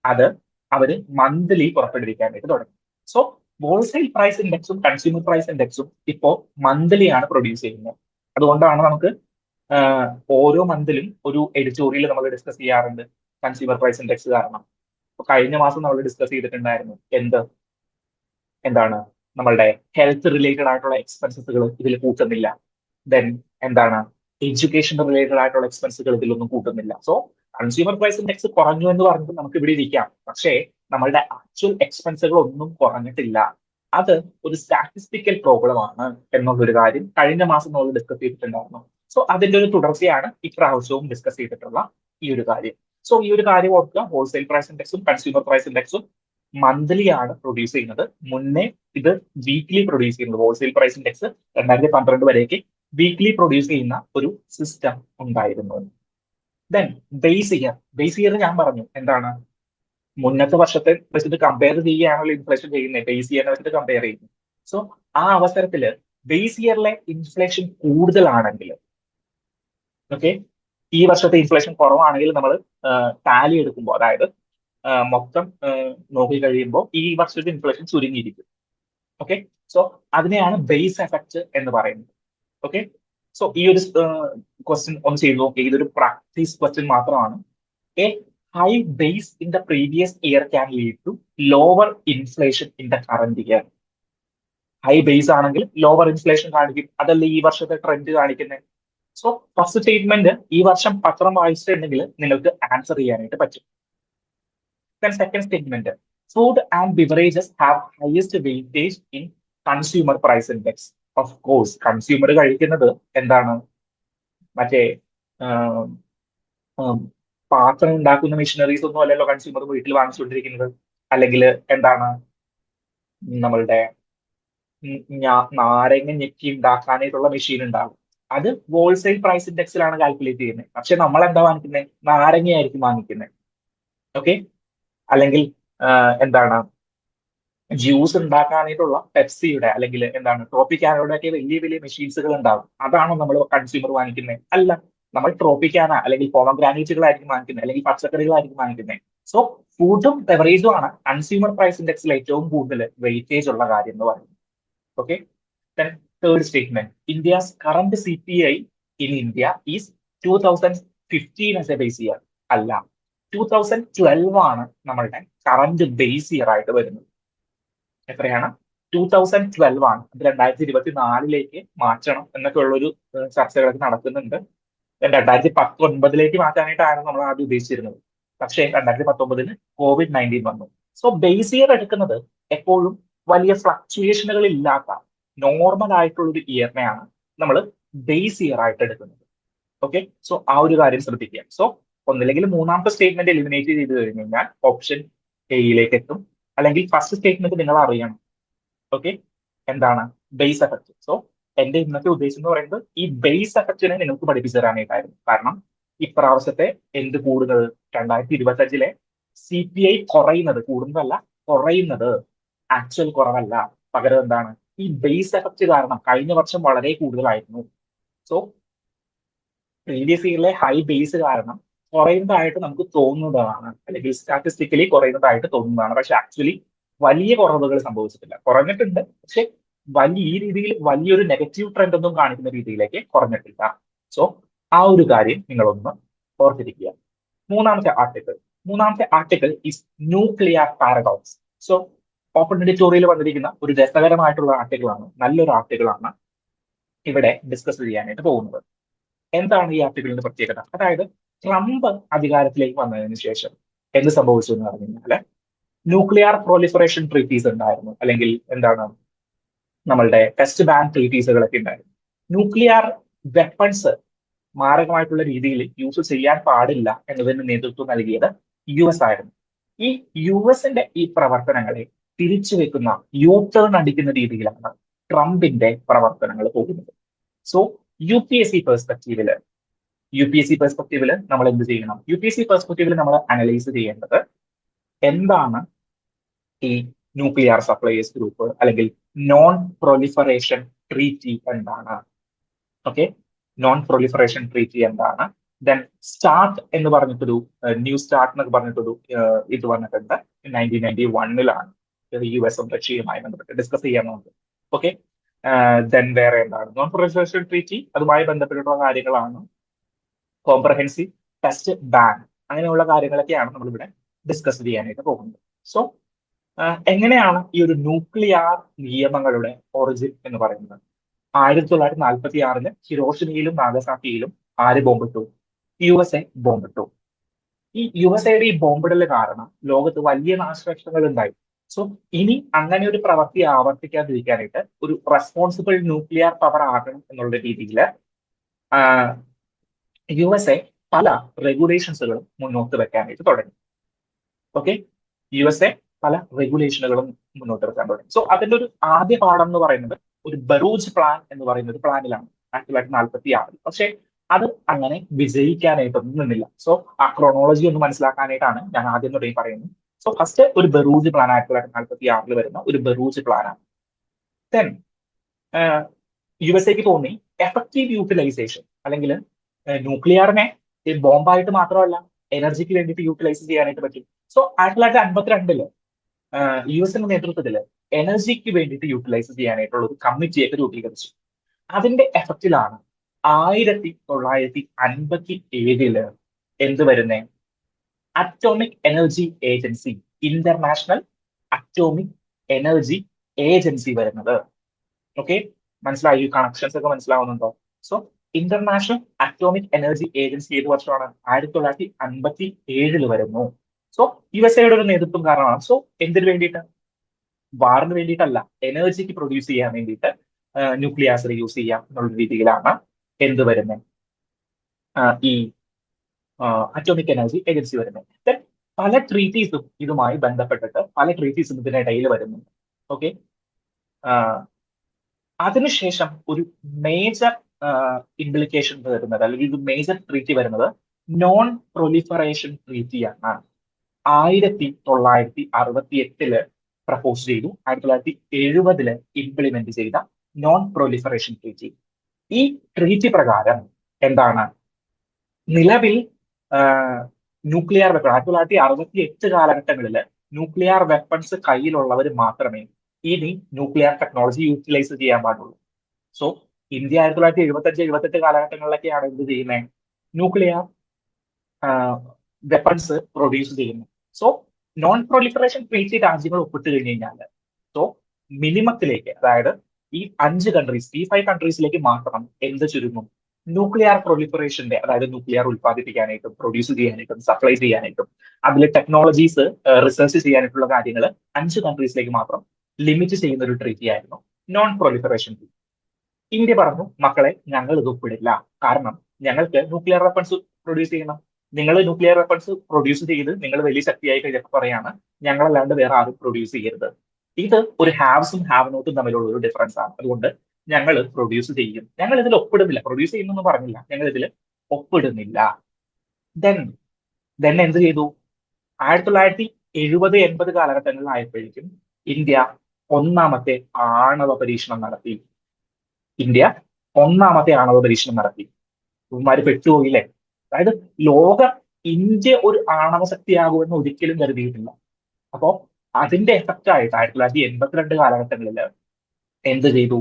അത് അവര് മന്ത്ലി പുറപ്പെടുവിക്കാനായിട്ട് തുടങ്ങി. സോ ഹോൾസെയിൽ പ്രൈസ് ഇൻഡെക്സും കൺസ്യൂമർ പ്രൈസ് ഇൻഡെക്സും ഇപ്പോ മന്ത്ലി ആണ് പ്രൊഡ്യൂസ് ചെയ്യുന്നത്. അതുകൊണ്ടാണ് നമുക്ക് ഓരോ മന്തിലും ഒരു എഡിറ്റോറിയൽ നമ്മൾ ഡിസ്കസ് ചെയ്യാറുണ്ട് കൺസ്യൂമർ പ്രൈസ് ഇൻഡെക്സ് കാരണം. കഴിഞ്ഞ മാസം നമ്മൾ ഡിസ്കസ് ചെയ്തിട്ടുണ്ടായിരുന്നു എന്താണ് നമ്മളുടെ ഹെൽത്ത് റിലേറ്റഡ് ആയിട്ടുള്ള എക്സ്പെൻസസുകൾ ഇതിൽ കൂട്ടുന്നില്ല. ദെൻ എന്താണ് എഡ്യൂക്കേഷൻ റിലേറ്റഡ് ആയിട്ടുള്ള എക്സ്പെൻസുകൾ ഇതിലൊന്നും കൂട്ടുന്നില്ല. സോ കൺസ്യൂമർ പ്രൈസ് ഇൻഡെക്സ് കുറഞ്ഞു എന്ന് പറഞ്ഞിട്ട് നമുക്ക് ഇവിടെ ഇരിക്കാം, പക്ഷേ നമ്മളുടെ ആക്ച്വൽ എക്സ്പെൻസുകൾ ഒന്നും കുറഞ്ഞിട്ടില്ല. അത് ഒരു സ്റ്റാറ്റിസ്റ്റിക്കൽ പ്രോബ്ലം ആണ് എന്നുള്ളൊരു കാര്യം കഴിഞ്ഞ മാസം നമ്മൾ ഡിസ്കസ് ചെയ്തിട്ടുണ്ടായിരുന്നു. സോ അതിന്റെ ഒരു തുടർച്ചയാണ് ഇപ്രാവശ്യവും ഡിസ്കസ് ചെയ്തിട്ടുള്ള ഈ ഒരു കാര്യം. സോ ഈ ഒരു കാര്യം ഓർക്കുക, ഹോൾസെയിൽ പ്രൈസ് ഇൻഡെക്സും കൺസ്യൂമർ പ്രൈസ് ഇൻഡെക്സും മന്ത്ലി ആണ് പ്രൊഡ്യൂസ് ചെയ്യുന്നത്. മുന്നേ ഇത് വീക്ക്ലി പ്രൊഡ്യൂസ് ചെയ്യുന്നത്. ഹോൾസെയിൽ പ്രൈസ് ഇൻഡെക്സ് 2012 വരേക്ക് വീക്ക്ലി പ്രൊഡ്യൂസ് ചെയ്യുന്ന ഒരു സിസ്റ്റം ഉണ്ടായിരുന്നു. ദെൻ ബേസ് ഇയർ ഞാൻ പറഞ്ഞു എന്താണ്, മുന്നത്തെ വർഷത്തെ വെച്ചിട്ട് കമ്പയർ ചെയ്യുകയാണല്ലോ ഇൻഫ്ലേഷൻ ചെയ്യുന്നത്, ബേസ് ഇയറിനെ വെച്ചിട്ട് കമ്പയർ ചെയ്യുന്നു. സോ ആ അവസരത്തില് ബേസ് ഇയറിലെ ഇൻഫ്ലേഷൻ കൂടുതലാണെങ്കിൽ, ഓക്കെ, ഈ വർഷത്തെ ഇൻഫ്ലേഷൻ കുറവാണെങ്കിൽ നമ്മൾ ടാലി എടുക്കുമ്പോൾ, അതായത് മൊത്തം നോക്കി കഴിയുമ്പോൾ ഈ വർഷത്തെ ഇൻഫ്ലേഷൻ ചുരുങ്ങിയിരിക്കും. ഓക്കെ, സോ അതിനെയാണ് ബേസ് എഫക്ട് എന്ന് പറയുന്നത്. ഓക്കെ, സോ ഈ ഒരു ക്വസ്റ്റ്യൻ ഒന്ന് ചെയ്ത് നോക്കി. ഇതൊരു പ്രാക്ടീസ് ക്വസ്റ്റ്യൻ മാത്രമാണ്. A high base in the previous year can lead to lower inflation in the current year. High base ആണെങ്കിൽ ലോവർ ഇൻഫ്ലേഷൻ കാണിക്കും. അതല്ലേ ഈ വർഷത്തെ ട്രെൻഡ് കാണിക്കുന്നത്. സോ ഫസ്റ്റ് സ്റ്റേറ്റ്മെന്റ് ഈ വർഷം പത്രം വായിച്ചിട്ടുണ്ടെങ്കിൽ നിങ്ങൾക്ക് ആൻസർ ചെയ്യാനായിട്ട് പറ്റും. Second statement, food and beverages have highest weightage in consumer price index. Of course consumer കഴിക്കുന്നത് എന്താണ്, മറ്റേ പാത്രം ഉണ്ടാക്കുന്ന മെഷീനറീസ് ഒന്നും അല്ലല്ലോ കൺസ്യൂമർ വീട്ടിൽ വാങ്ങിച്ചുകൊണ്ടിരിക്കുന്നത്. അല്ലെങ്കിൽ എന്താണ്, നമ്മളുടെ നാരങ്ങ ഞെക്കി ഉണ്ടാക്കാനായിട്ടുള്ള മെഷീൻ ഉണ്ടാകും. അത് ഹോൾസെയിൽ പ്രൈസ് ഇൻഡെക്സിലാണ് കാൽക്കുലേറ്റ് ചെയ്യുന്നത്. പക്ഷെ നമ്മൾ എന്താ വാങ്ങിക്കുന്നത്, നാരങ്ങയായിരിക്കും വാങ്ങിക്കുന്നത്. ഓക്കെ, അല്ലെങ്കിൽ എന്താണ്, ജ്യൂസ് ഉണ്ടാക്കാനായിട്ടുള്ള പെപ്സിയുടെ അല്ലെങ്കിൽ എന്താണ് ട്രോപ്പിക്കാനയുടെ ഒക്കെ വലിയ വലിയ മെഷീൻസുകൾ ഉണ്ടാകും. അതാണോ നമ്മൾ കൺസ്യൂമർ വാങ്ങിക്കുന്നത്? അല്ല, നമ്മൾ ട്രോപ്പിക്കാന അല്ലെങ്കിൽ പോമഗ്രാനൈറ്റുകളായിരിക്കും വാങ്ങിക്കുന്നത്, അല്ലെങ്കിൽ പച്ചക്കറികളായിരിക്കും വാങ്ങിക്കുന്നത്. സോ ഫുഡും ബെവറേജും ആണ് കൺസ്യൂമർ പ്രൈസ് ഇൻഡെക്സിൽ ഏറ്റവും കൂടുതൽ വെയിറ്റേജ് ഉള്ള കാര്യം എന്ന് പറയുന്നത്. Okay, third statement, India's current CPI in India is 2015 as A base year. അല്ല, 2012 ആണ് നമ്മളുടെ കറന്റ് ബേസ് ഇയർ ആയിട്ട് വരുന്നത്. എത്രയാണ്? 2012 ആണ്. അത് 2024 മാറ്റണം എന്നൊക്കെ ഉള്ളൊരു ചർച്ചകളൊക്കെ നടക്കുന്നുണ്ട്. 2019 മാറ്റാനായിട്ടാണ് നമ്മൾ ആദ്യം ഉദ്ദേശിച്ചിരുന്നത്. പക്ഷേ 2019 COVID-19 വന്നു. സോ ബേസ് ഇയർ എടുക്കുന്നത് എപ്പോഴും വലിയ ഫ്ലക്ച്വേഷനുകൾ ഇല്ലാത്ത നോർമൽ ആയിട്ടുള്ള ഒരു ഇയറിനെയാണ് നമ്മൾ ബേസ് ഇയർ ആയിട്ട് എടുക്കുന്നത്. ഓക്കെ, സോ ആ ഒരു കാര്യം ശ്രദ്ധിക്കുക. സോ ഒന്നില്ലെങ്കിൽ മൂന്നാമത്തെ സ്റ്റേറ്റ്മെന്റ് എലിമിനേറ്റ് ചെയ്ത് കഴിഞ്ഞ് കഴിഞ്ഞാൽ ഓപ്ഷൻ എയിലേക്ക് എത്തും. അല്ലെങ്കിൽ ഫസ്റ്റ് സ്റ്റേറ്റ്മെന്റ് നിങ്ങൾ അറിയണം. ഓക്കെ, എന്താണ് ബേസ് എഫക്ട്. സോ എന്റെ ഇന്നത്തെ ഉദ്ദേശം എന്ന് പറയുന്നത് ഈ ബേസ് എഫക്റ്റിനെ നിങ്ങൾക്ക് പഠിപ്പിച്ചു തരാനായിട്ടായിരുന്നു. കാരണം ഇപ്രാവശ്യത്തെ എന്ത് കൂടുന്നത്, 2025 CPI കുറയുന്നത്, കൂടുന്നതല്ല കുറയുന്നത്, ആക്ച്വൽ കുറവല്ല. പകരം എന്താണ്, ഈ ബേസ് എഫക്ട് കാരണം കഴിഞ്ഞ വർഷം വളരെ കൂടുതലായിരുന്നു. സോ പ്രീവിയസ് ഇയറിലെ ഹൈ ബേസ് കാരണം കുറയുന്നതായിട്ട് നമുക്ക് തോന്നുന്നതാണ്, അല്ലെങ്കിൽ സ്റ്റാറ്റിസ്റ്റിക്കലി കുറയുന്നതായിട്ട് തോന്നുന്നതാണ്. പക്ഷെ ആക്ച്വലി വലിയ കുറവുകൾ സംഭവിച്ചിട്ടില്ല. കുറഞ്ഞിട്ടുണ്ട്, പക്ഷെ ഈ രീതിയിൽ വലിയൊരു നെഗറ്റീവ് ട്രെൻഡ് ഒന്നും കാണിക്കുന്ന രീതിയിലേക്ക് കുറഞ്ഞിട്ടില്ല. സോ ആ ഒരു കാര്യം നിങ്ങളൊന്ന് ഓർത്തിരിക്കുക. മൂന്നാമത്തെ article is nuclear paradox. So open editorial വന്നിരിക്കുന്ന ഒരു രസകരമായിട്ടുള്ള ആർട്ടിക്കിളാണ്, നല്ലൊരു ആർട്ടിക്കിളാണ് ഇവിടെ ഡിസ്കസ് ചെയ്യാനായിട്ട് പോകുന്നത്. എന്താണ് ഈ ആർട്ടിക്കിളിന്റെ പ്രത്യേകത? അതായത് ട്രംപ് അധികാരത്തിലേക്ക് വന്നതിന് ശേഷം എന്ത് സംഭവിച്ചു എന്ന് പറഞ്ഞു കഴിഞ്ഞാല് ന്യൂക്ലിയർ പ്രോലിഫറേഷൻ ട്രീറ്റീസ് ഉണ്ടായിരുന്നു, അല്ലെങ്കിൽ എന്താണ്, നമ്മളുടെ ടെസ്റ്റ് ബാൻ ട്രീറ്റീസുകളൊക്കെ ഉണ്ടായിരുന്നു. ന്യൂക്ലിയർ വെപ്പൺസ് മാരകമായിട്ടുള്ള രീതിയിൽ യൂസ് ചെയ്യാൻ പാടില്ല എന്നതിന് നേതൃത്വം നൽകിയത് US ആയിരുന്നു. ഈ US ഈ പ്രവർത്തനങ്ങളെ തിരിച്ചു വെക്കുന്ന, യൂട്ടേൺ അടിക്കുന്ന രീതിയിലാണ് ട്രംപിന്റെ പ്രവർത്തനങ്ങൾ പോകുന്നത്. സോ UPSC പെർസ്പെക്റ്റീവില് നമ്മൾ എന്ത് ചെയ്യണം? UPSC പെർസ്പെക്റ്റീവില് നമ്മൾ അനലൈസ് ചെയ്യേണ്ടത് എന്താണ് ഈ ന്യൂക്ലിയർ സപ്ലൈസ് ഗ്രൂപ്പ് അല്ലെങ്കിൽ നോൺ പ്രൊലിഫറേഷൻ ട്രീറ്റി എന്താണ്? ഓക്കെ, നോൺ പ്രൊലിഫറേഷൻ ട്രീറ്റി എന്താണ്? ദെൻ സ്റ്റാർട്ട് എന്ന് പറഞ്ഞിട്ടൊരു ന്യൂ സ്റ്റാർട്ട് എന്നൊക്കെ പറഞ്ഞിട്ടൊരു ഇത് വന്നിട്ടുണ്ട് 1991 US റഷ്യയുമായി ബന്ധപ്പെട്ട് ഡിസ്കസ് ചെയ്യാനുണ്ട്. ഓക്കെ, ദെൻ വേറെ എന്താണ് നോൺ പ്രൊലിഫറേഷൻ ട്രീറ്റി, അതുമായി ബന്ധപ്പെട്ടിട്ടുള്ള കാര്യങ്ങളാണ് കോംപ്രഹെൻസീവ് ടെസ്റ്റ് ബാൻ, അങ്ങനെയുള്ള കാര്യങ്ങളൊക്കെയാണ് നമ്മളിവിടെ ഡിസ്കസ് ചെയ്യാനായിട്ട് പോകുന്നത്. സോ എങ്ങനെയാണ് ഈ ഒരു ന്യൂക്ലിയർ നിയമങ്ങളുടെ ഒറിജിൻ എന്ന് പറയുന്നത്? 1946 ഹിരോഷിമയിലും നാഗസാക്കിയിലും ആര് ബോംബിട്ടു? USA ബോംബിട്ടു. ഈ USA ഈ ബോംബിടൽ കാരണം ലോകത്ത് വലിയ നാശനഷ്ടങ്ങൾ ഉണ്ടായി. സോ ഇനി അങ്ങനെ ഒരു പ്രവൃത്തി ആവർത്തിക്കാതിരിക്കാനായിട്ട് ഒരു റെസ്പോൺസിബിൾ ന്യൂക്ലിയർ പവർ ആകണം എന്നുള്ള രീതിയിൽ USA പല റെഗുലേഷൻസുകളും മുന്നോട്ട് വെക്കാനായിട്ട് തുടങ്ങി. ഓക്കെ, USA പല റെഗുലേഷനുകളും മുന്നോട്ട് വെക്കാൻ തുടങ്ങി. സോ അതിന്റെ ഒരു ആദ്യ പാഠം എന്ന് പറയുന്നത് ഒരു ബറൂജ് പ്ലാൻ എന്ന് പറയുന്ന ഒരു പ്ലാനിലാണ് 1946. പക്ഷെ അത് അങ്ങനെ വിജയിക്കാനായിട്ടൊന്നും നിന്നില്ല. സോ ആ ക്രോണോളജി ഒന്ന് മനസ്സിലാക്കാനായിട്ടാണ് ഞാൻ ആദ്യം തുടങ്ങി പറയുന്നത്. സോ ഫസ്റ്റ് ഒരു ബറൂജ് പ്ലാൻ 1946 വരുന്ന ഒരു ബറൂജ് പ്ലാനാണ്. ദെൻ USA തോന്നി എഫക്റ്റീവ് യൂട്ടിലൈസേഷൻ, അല്ലെങ്കിൽ ന്യൂക്ലിയറിനെ ബോംബായിട്ട് മാത്രമല്ല എനർജിക്ക് വേണ്ടിയിട്ട് യൂട്ടിലൈസ് ചെയ്യാനായിട്ട് പറ്റും. സോ 1952 US നേതൃത്വത്തില് എനർജിക്ക് വേണ്ടിയിട്ട് യൂട്ടിലൈസ് ചെയ്യാനായിട്ടുള്ള ഒരു കമ്മിറ്റിയൊക്കെ രൂപീകരിച്ചു. അതിന്റെ എഫക്റ്റിലാണ് 1957 എന്ത് വരുന്നേ, atomic energy agency, international atomic energy agency വരുന്നത്. ഓക്കെ, മനസ്സിലായി? കണക്ഷൻസ് ഒക്കെ മനസ്സിലാവുന്നുണ്ടോ? So international atomic energy agency ഏത് വർഷമാണ്? 1957 വരുന്നു. സോ USA ഒരു നേതൃത്വം കാരണമാണ്. സോ എന്തിനു വേണ്ടിയിട്ട്? വാറിന് വേണ്ടിയിട്ടല്ല, എനർജിക്ക് പ്രൊഡ്യൂസ് ചെയ്യാൻ വേണ്ടിയിട്ട് ന്യൂക്ലിയാസ് യൂസ് ചെയ്യാം എന്നുള്ള രീതിയിലാണ് എന്ത് വരുന്നത്, ഈ അറ്റോമിക് എനർജി ഏജൻസി വരുന്നത്. പല ട്രീറ്റീസും ഇതുമായി ബന്ധപ്പെട്ടിട്ട് പല ട്രീറ്റീസും ഇതിനിടയിൽ വരുന്നുണ്ട്. ഓക്കെ, അതിനുശേഷം ഒരു മേജർ ഇംപ്ലിക്കേഷൻ വരുന്നത്, അല്ലെങ്കിൽ ഒരു മേജർ ട്രീറ്റി വരുന്നത് നോൺ പ്രൊലിഫറേഷൻ ട്രീറ്റിയാണ്. 1968 പ്രപ്പോസ് ചെയ്തു, 1970 ഇംപ്ലിമെന്റ് ചെയ്ത നോൺ പ്രൊലിഫറേഷൻ ട്രീറ്റി. ഈ ട്രീറ്റി പ്രകാരം എന്താണ്, നിലവിൽ ന്യൂക്ലിയർ വെപ്പൺ 1968 കാലഘട്ടങ്ങളിൽ ന്യൂക്ലിയർ വെപ്പൺസ് കയ്യിലുള്ളവർ മാത്രമേ ഇനി ന്യൂക്ലിയർ ടെക്നോളജി യൂട്ടിലൈസ് ചെയ്യാൻ പാടുള്ളൂ. സോ ഇന്ത്യ 1975-78 കാലഘട്ടങ്ങളിലൊക്കെയാണ് എന്ത് ചെയ്യുന്നത്, ന്യൂക്ലിയർ വെപ്പൺസ് പ്രൊഡ്യൂസ് ചെയ്യുന്നത്. സോ നോൺ പ്രൊലിഫറേഷൻ ട്രീറ്റി രാജ്യങ്ങൾ ഒപ്പിട്ട് കഴിഞ്ഞു കഴിഞ്ഞാൽ സോ മിനിമത്തിലേക്ക്, അതായത് ഈ 5 കൺട്രീസ്, ഈ 5 കൺട്രീസിലേക്ക് മാത്രം എന്ത് ചുരുങ്ങും, ന്യൂക്ലിയർ പ്രൊലിഫറേഷന്റെ, അതായത് ന്യൂക്ലിയർ ഉത്പാദിപ്പിക്കാനായിട്ടും പ്രൊഡ്യൂസ് ചെയ്യാനായിട്ടും സപ്ലൈ ചെയ്യാനായിട്ടും അതിലെ ടെക്നോളജീസ് റിസർച്ച് ചെയ്യാനായിട്ടുള്ള കാര്യങ്ങൾ 5 കൺട്രീസിലേക്ക് മാത്രം ലിമിറ്റ് ചെയ്യുന്ന ഒരു ട്രീറ്റി ആയിരുന്നു നോൺ പ്രൊലിഫറേഷൻ ട്രീറ്റി. ഇന്ത്യ പറഞ്ഞു, മക്കളെ ഞങ്ങൾ ഇത് ഒപ്പിടില്ല, കാരണം ഞങ്ങൾക്ക് ന്യൂക്ലിയർ വെപ്പൺസ് പ്രൊഡ്യൂസ് ചെയ്യണം. നിങ്ങൾ ന്യൂക്ലിയർ വെപ്പൺസ് പ്രൊഡ്യൂസ് ചെയ്ത് നിങ്ങൾ വലിയ ശക്തിയായി കഴിഞ്ഞപ്പോൾ പറയാണ് ഞങ്ങളല്ലാണ്ട് വേറെ ആരും പ്രൊഡ്യൂസ് ചെയ്യരുത്. ഇത് ഒരു ഹാവ്സും ഹാവ് നോട്ടും തമ്മിലുള്ള ഒരു ഡിഫറൻസ് ആണ്. അതുകൊണ്ട് ഞങ്ങൾ പ്രൊഡ്യൂസ് ചെയ്യും, ഞങ്ങൾ ഇതിൽ ഒപ്പിടുന്നില്ല, പ്രൊഡ്യൂസ് ചെയ്യുന്നൊന്നും പറഞ്ഞില്ല, ഞങ്ങൾ ഇതിൽ ഒപ്പിടുന്നില്ല. ദെൻ എന്ത് ചെയ്തു, 1970-80 കാലഘട്ടങ്ങളിലായപ്പോഴേക്കും ഇന്ത്യ ഒന്നാമത്തെ ആണവ പരീക്ഷണം നടത്തി. ഇവന്മാര് പെട്ടുപോയില്ലേ? അതായത് ലോകം ഇന്ത്യ ഒരു ആണവ ശക്തിയാകുമെന്ന് ഒരിക്കലും കരുതിയിട്ടില്ല. അപ്പോ അതിന്റെ എഫക്റ്റ് ആയിട്ട് 1982 കാലഘട്ടങ്ങളിൽ എന്ത് ചെയ്തു,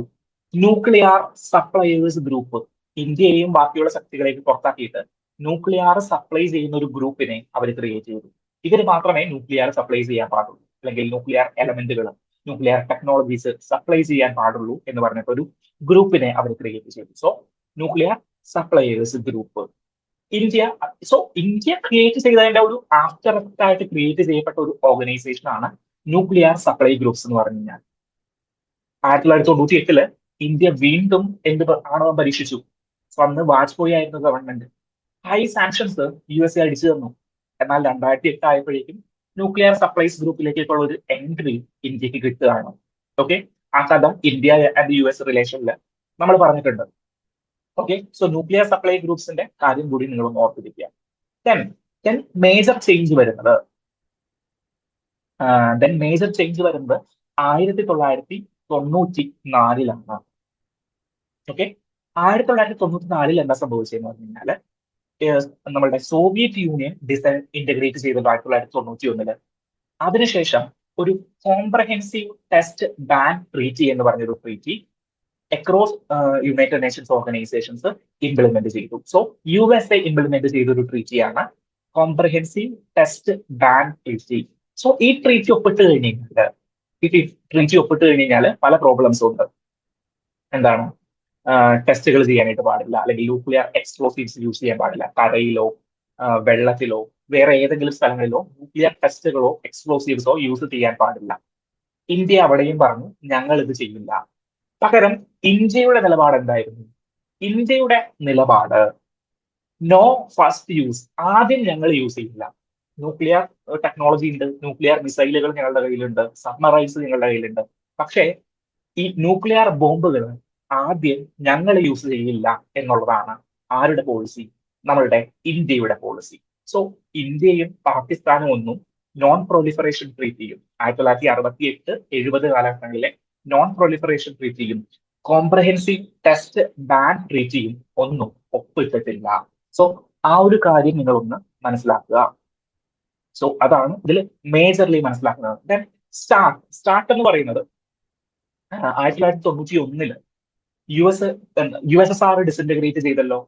ന്യൂക്ലിയർ സപ്ലയേഴ്സ് ഗ്രൂപ്പ്, ഇന്ത്യയെയും ബാക്കിയുള്ള ശക്തികളെയും പുറത്താക്കിയിട്ട് ന്യൂക്ലിയർ സപ്ലൈ ചെയ്യുന്ന ഒരു ഗ്രൂപ്പിനെ അവർ ക്രിയേറ്റ് ചെയ്തു. ഇവർ മാത്രമേ ന്യൂക്ലിയർ സപ്ലൈ ചെയ്യാൻ പാടുള്ളൂ, അല്ലെങ്കിൽ ന്യൂക്ലിയർ എലമെന്റുകൾ, ന്യൂക്ലിയർ ടെക്നോളജീസ് സപ്ലൈ ചെയ്യാൻ പാടുള്ളൂ എന്ന് പറഞ്ഞിട്ട് ഒരു ഗ്രൂപ്പിനെ അവർ ക്രിയേറ്റ് ചെയ്തു. So nuclear suppliers group India create ചെയ്തതിന്റെ ഒരു ആഫ്റ്റർ എഫക്റ്റ് ആയിട്ട് ക്രിയേറ്റ് ചെയ്യപ്പെട്ട ഒരു ഓർഗനൈസേഷൻ ആണ് ന്യൂക്ലിയർ സപ്ലൈ ഗ്രൂപ്പ്സ് എന്ന് പറഞ്ഞു കഴിഞ്ഞാൽ. 1998 ഇന്ത്യ വീണ്ടും ആണവം പരീക്ഷിച്ചു. അന്ന് വാജ്പേയി ആയിരുന്നു ഗവൺമെന്റ്. ഹൈ സാങ്ഷൻസ് USA അടിച്ചു തന്നു. എന്നാൽ 2008 ആയപ്പോഴേക്കും ന്യൂക്ലിയർ സപ്ലൈസ് ഗ്രൂപ്പിലേക്കുള്ള ഒരു എൻട്രി ഇന്ത്യക്ക് കിട്ടുകയാണ്. ഓക്കെ, ആ കഥ ഇന്ത്യ ആൻഡ് US റിലേഷനിൽ നമ്മൾ പറഞ്ഞിട്ടുണ്ട്. ഓക്കെ, സോ ന്യൂക്ലിയർ സപ്ലൈ ഗ്രൂപ്പ്സിന്റെ കാര്യം കൂടി നിങ്ങൾ ഒന്ന് ഓർത്തിരിക്കുക. മേജർ ചേഞ്ച് വരുന്നത് 1994 ഓക്കെ, 1994 എന്താ സംഭവിച്ചതെന്ന് പറഞ്ഞു കഴിഞ്ഞാല് നമ്മളുടെ സോവിയറ്റ് യൂണിയൻ ഇന്റഗ്രേറ്റ് ചെയ്തത് 1991. അതിനുശേഷം ഒരു കോംപ്രഹെൻസീവ് ടെസ്റ്റ് ബാൻ ട്രീറ്റി എന്ന് പറഞ്ഞൊരു treaty across United Nations organisations implement ചെയ്തു. സോ USA ഇംപ്ലിമെന്റ് ചെയ്ത ഒരു ട്രീറ്റിയാണ് comprehensive test ban treaty. So ഈ ട്രീറ്റി ഒപ്പിട്ട് കഴിഞ്ഞാൽ പല പ്രോബ്ലംസും ഉണ്ട്. എന്താണ്, ടെസ്റ്റുകൾ ചെയ്യാനായിട്ട് പാടില്ല, അല്ലെങ്കിൽ ന്യൂക്ലിയർ എക്സ്പ്ലോസീവ്സ് യൂസ് ചെയ്യാൻ പാടില്ല. കരയിലോ വെള്ളത്തിലോ വേറെ ഏതെങ്കിലും സ്ഥലങ്ങളിലോ ന്യൂക്ലിയർ ടെസ്റ്റുകളോ എക്സ്പ്ലോസീവ്സോ യൂസ് ചെയ്യാൻ പാടില്ല. ഇന്ത്യ അവിടെയും പറഞ്ഞു ഞങ്ങൾ ഇത് ചെയ്യില്ല. പകരം ഇന്ത്യയുടെ നിലപാട് എന്തായിരുന്നു? ഇന്ത്യയുടെ നിലപാട് നോ ഫസ്റ്റ് യൂസ്, ആദ്യം ഞങ്ങൾ യൂസ് ചെയ്യില്ല. ന്യൂക്ലിയർ ടെക്നോളജി ഉണ്ട്, ന്യൂക്ലിയർ മിസൈലുകൾ ഞങ്ങളുടെ കയ്യിലുണ്ട്, സബ്മറൈൻസ് ഞങ്ങളുടെ കയ്യിലുണ്ട്. പക്ഷേ ഈ ന്യൂക്ലിയർ ബോംബുകൾ ആദ്യം ഞങ്ങൾ യൂസ് ചെയ്യില്ല എന്നുള്ളതാണ് ആരുടെ പോളിസി? നമ്മളുടെ ഇന്ത്യയുടെ പോളിസി. സോ ഇന്ത്യയും പാകിസ്ഥാനും ഒന്നും നോൺ പ്രൊലിഫറേഷൻ ട്രീറ്റിയും 1968-70 കാലഘട്ടങ്ങളിലെ നോൺ പ്രൊലിഫറേഷൻ ട്രീറ്റിയും കോംപ്രഹെൻസീവ് ടെസ്റ്റ് ബാൻ ട്രീറ്റിയും ഒന്നും ഒപ്പിട്ടിട്ടില്ല. സോ ആ ഒരു കാര്യം നിങ്ങളൊന്ന് മനസ്സിലാക്കുക. സോ അതാണ് ഇതിൽ മേജർലി മനസ്സിലാക്കുന്നത്. ദെൻ സ്റ്റാർട്ട് എന്ന് പറയുന്നത് 1991 USSR ഡിസിന്റഗ്രേറ്റ് ചെയ്തല്ലോ.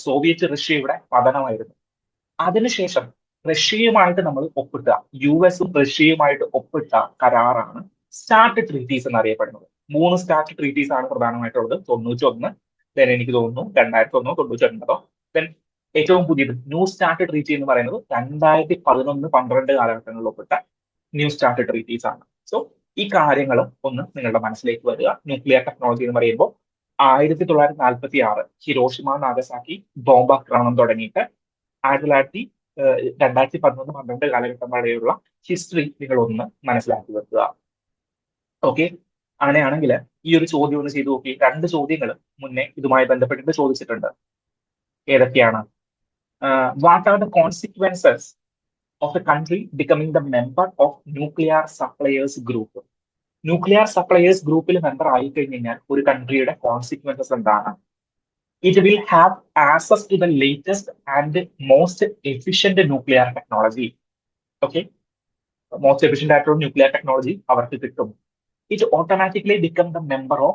സോവിയറ്റ് റഷ്യയുടെ പതനമായിരുന്നു. അതിനുശേഷം റഷ്യയുമായിട്ട് നമ്മൾ ഒപ്പിട്ട, US-ഉം റഷ്യയുമായിട്ട് ഒപ്പിട്ട കരാറാണ് സ്റ്റാർട്ട് ട്രീറ്റീസ് എന്നറിയപ്പെടുന്നത്. 3 സ്റ്റാർട്ട് ട്രീറ്റീസ് ആണ് പ്രധാനമായിട്ടുള്ളത്. 91, ദെൻ എനിക്ക് തോന്നുന്നു 2001, 99, ദെൻ ഏറ്റവും പുതിയത് ന്യൂ സ്റ്റാർട്ട് ട്രീറ്റി എന്ന് പറയുന്നത് 2011-12 കാലഘട്ടങ്ങളിൽ ഒപ്പിട്ട ന്യൂ സ്റ്റാർട്ട് ട്രീറ്റീസ് ആണ്. സോ ഈ കാര്യങ്ങൾ ഒന്ന് നിങ്ങളുടെ മനസ്സിലേക്ക് വരിക. ന്യൂക്ലിയർ ടെക്നോളജി എന്ന് പറയുമ്പോൾ 1946 ഹിരോഷിമ നാഗസാക്കി ബോംബാക്രമണം തുടങ്ങിയിട്ട് 2011-12 കാലഘട്ടം വരെയുള്ള ഹിസ്റ്ററി നിങ്ങൾ ഒന്ന് മനസ്സിലാക്കി വെക്കുക. ഓക്കെ, അങ്ങനെയാണെങ്കിൽ ഈ ഒരു ചോദ്യം ഒന്ന് ചെയ്തു നോക്കി. 2 ചോദ്യങ്ങൾ മുന്നേ ഇതുമായി ബന്ധപ്പെട്ടിട്ട് ചോദിച്ചിട്ടുണ്ട്. ഏതൊക്കെയാണ്? What are the consequences of A country becoming the member of nuclear suppliers group? Nuclear suppliers ഗ്രൂപ്പിൽ മെമ്പർ ആയി കഴിഞ്ഞാൽ ഒരു കൺട്രിയുടെ കോൺസിക്വൻസസ് എന്താണ്? It will have access to the latest and most efficient nuclear technology. Okay, most efficient ആയിട്ടുള്ള nuclear technology അവർക്ക് കിട്ടും. It automatically become the member of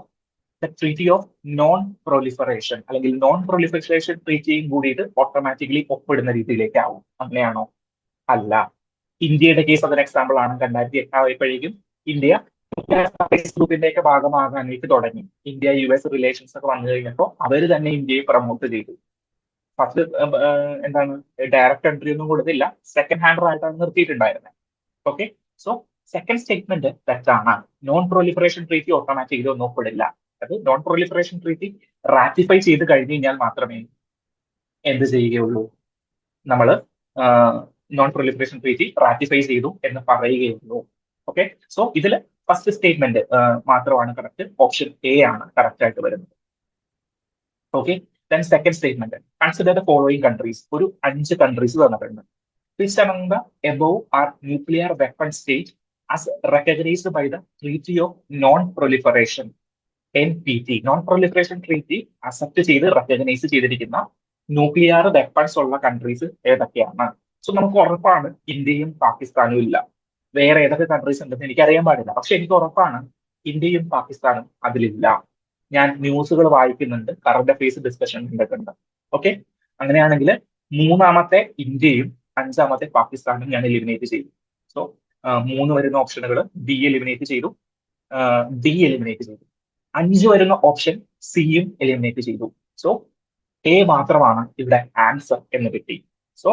the Treaty of Non-Proliferation, അല്ലെങ്കിൽ non proliferation ട്രീറ്റിയും കൂടിയിട്ട് automatically ഒപ്പിടുന്ന രീതിയിലേക്കാവും. അങ്ങനെയാണോ? അല്ല. ഇന്ത്യയുടെ case അതിന് example ആണ്. 2008 ആയപ്പോഴേക്കും ഇന്ത്യ ഗ്രൂപ്പിന്റെ ഒക്കെ ഭാഗമാകാനായിട്ട് തുടങ്ങി. ഇന്ത്യ US റിലേഷൻസ് ഒക്കെ വന്നു കഴിഞ്ഞപ്പോൾ അവർ തന്നെ ഇന്ത്യയെ പ്രൊമോട്ട് ചെയ്തു. ഫസ്റ്റ് എന്താണ്, ഡയറക്റ്റ് എൻട്രി ഒന്നും കൊടുത്തില്ല, സെക്കൻഡ് ഹാൻഡർ ആയിട്ടാണ് നിർത്തിയിട്ടുണ്ടായിരുന്നത്. ഓക്കെ, സോ സെക്കൻഡ് സ്റ്റേറ്റ്മെന്റ് തെറ്റാണ്. നോൺ പ്രൊലിഫറേഷൻ ട്രീറ്റി ഓട്ടോമാറ്റിക്കലി ഒന്നും ഒപ്പിടില്ല. അത് നോൺ പ്രൊലിഫറേഷൻ ട്രീറ്റി റാറ്റിഫൈ ചെയ്ത് കഴിഞ്ഞ് കഴിഞ്ഞാൽ മാത്രമേ എന്ത് ചെയ്യുകയുള്ളൂ, നമ്മൾ നോൺ പ്രൊലിഫറേഷൻ ട്രീറ്റി റാറ്റിഫൈ ചെയ്തു എന്ന് പറയുകയുള്ളൂ. ഓക്കെ, സോ ഇതിൽ ഫസ്റ്റ് സ്റ്റേറ്റ്മെന്റ് മാത്രമാണ് കറക്റ്റ്. ഓപ്ഷൻ A ആണ് കറക്റ്റ് ആയിട്ട് വരുന്നത്. Okay, then second statement, consider the following countries. ഒരു 5 കൺട്രീസ് തന്നിട്ടുണ്ട്. Which among the above are nuclear weapon state as recognized by the Treaty of Non-Proliferation, NPT? Non proliferation treaty accept ചെയ്ത് recognise ചെയ്തിരിക്കുന്ന nuclear weapons ഉള്ള countries ഏതൊക്കെയാണ്? So നമുക്ക് ഉറപ്പാണ് ഇന്ത്യയും പാകിസ്ഥാനും ഇല്ല. വേറെ ഏതൊക്കെ കൺട്രീസ് ഉണ്ടെന്ന് എനിക്കറിയാൻ പാടില്ല, പക്ഷെ എനിക്ക് ഉറപ്പാണ് ഇന്ത്യയും പാകിസ്ഥാനും അതിലില്ല. ഞാൻ ന്യൂസുകൾ വായിക്കുന്നുണ്ട്, കറണ്ട് അഫയേഴ്സ് ഡിസ്കഷൻ കണ്ടിട്ടുണ്ട്. ഓക്കെ, അങ്ങനെയാണെങ്കിൽ 3ാമത്തെ ഇന്ത്യയും 5ാമത്തെ പാകിസ്ഥാനും ഞാൻ എലിമിനേറ്റ് ചെയ്തു. സോ 3 വരുന്ന ഓപ്ഷനുകൾ B എലിമിനേറ്റ് ചെയ്തു, D എലിമിനേറ്റ് ചെയ്തു. 5 വരുന്ന ഓപ്ഷൻ സിയും എലിമിനേറ്റ് ചെയ്തു. സോ A മാത്രമാണ് ഇവിടെ ആൻസർ എന്ന് കിട്ടി. സോ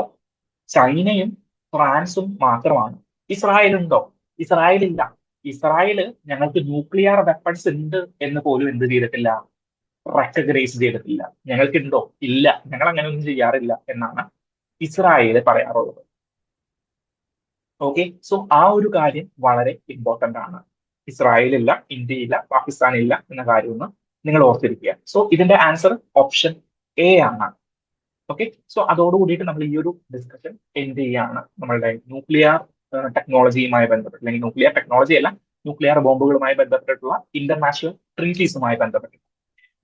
ചൈനയും ഫ്രാൻസും മാത്രമാണ്. ഇസ്രായേൽ ഉണ്ടോ? ഇസ്രായേൽ ഇല്ല. ഇസ്രായേൽ ഞങ്ങൾക്ക് ന്യൂക്ലിയർ വെപ്പൺസ് ഉണ്ട് എന്ന് പോലും എന്ത് ചെയ്തിട്ടില്ല, റെക്കഗ്നൈസ് ചെയ്തിട്ടില്ല. ഞങ്ങൾക്ക് ഉണ്ടോ? ഇല്ല, ഞങ്ങൾ അങ്ങനെ ഒന്നും ചെയ്യാറില്ല എന്നാണ് ഇസ്രായേൽ പറയാറുള്ളത്. ഓക്കെ, സോ ആ ഒരു കാര്യം വളരെ ഇമ്പോർട്ടന്റ് ആണ്. ഇസ്രായേൽ ഇല്ല, ഇന്ത്യ ഇല്ല, പാകിസ്ഥാൻ ഇല്ല എന്ന കാര്യം ഒന്ന് നിങ്ങൾ ഓർത്തിരിക്കുക. സോ ഇതിന്റെ ആൻസർ ഓപ്ഷൻ A ആണ്. ഓക്കെ, സോ അതോടുകൂടിയിട്ട് നമ്മൾ ഈ ഒരു ഡിസ്കഷൻ എൻഡ് ചെയ്യാണ്. നമ്മളുടെ ന്യൂക്ലിയർ ടെക്നോളജിയുമായി ബന്ധപ്പെട്ട്, അല്ലെങ്കിൽ ന്യൂക്ലിയർ ടെക്നോളജി അല്ല, ന്യൂക്ലിയർ ബോംബുകളുമായി ബന്ധപ്പെട്ടിട്ടുള്ള ഇന്റർനാഷണൽ ട്രീറ്റീസുമായി ബന്ധപ്പെട്ട്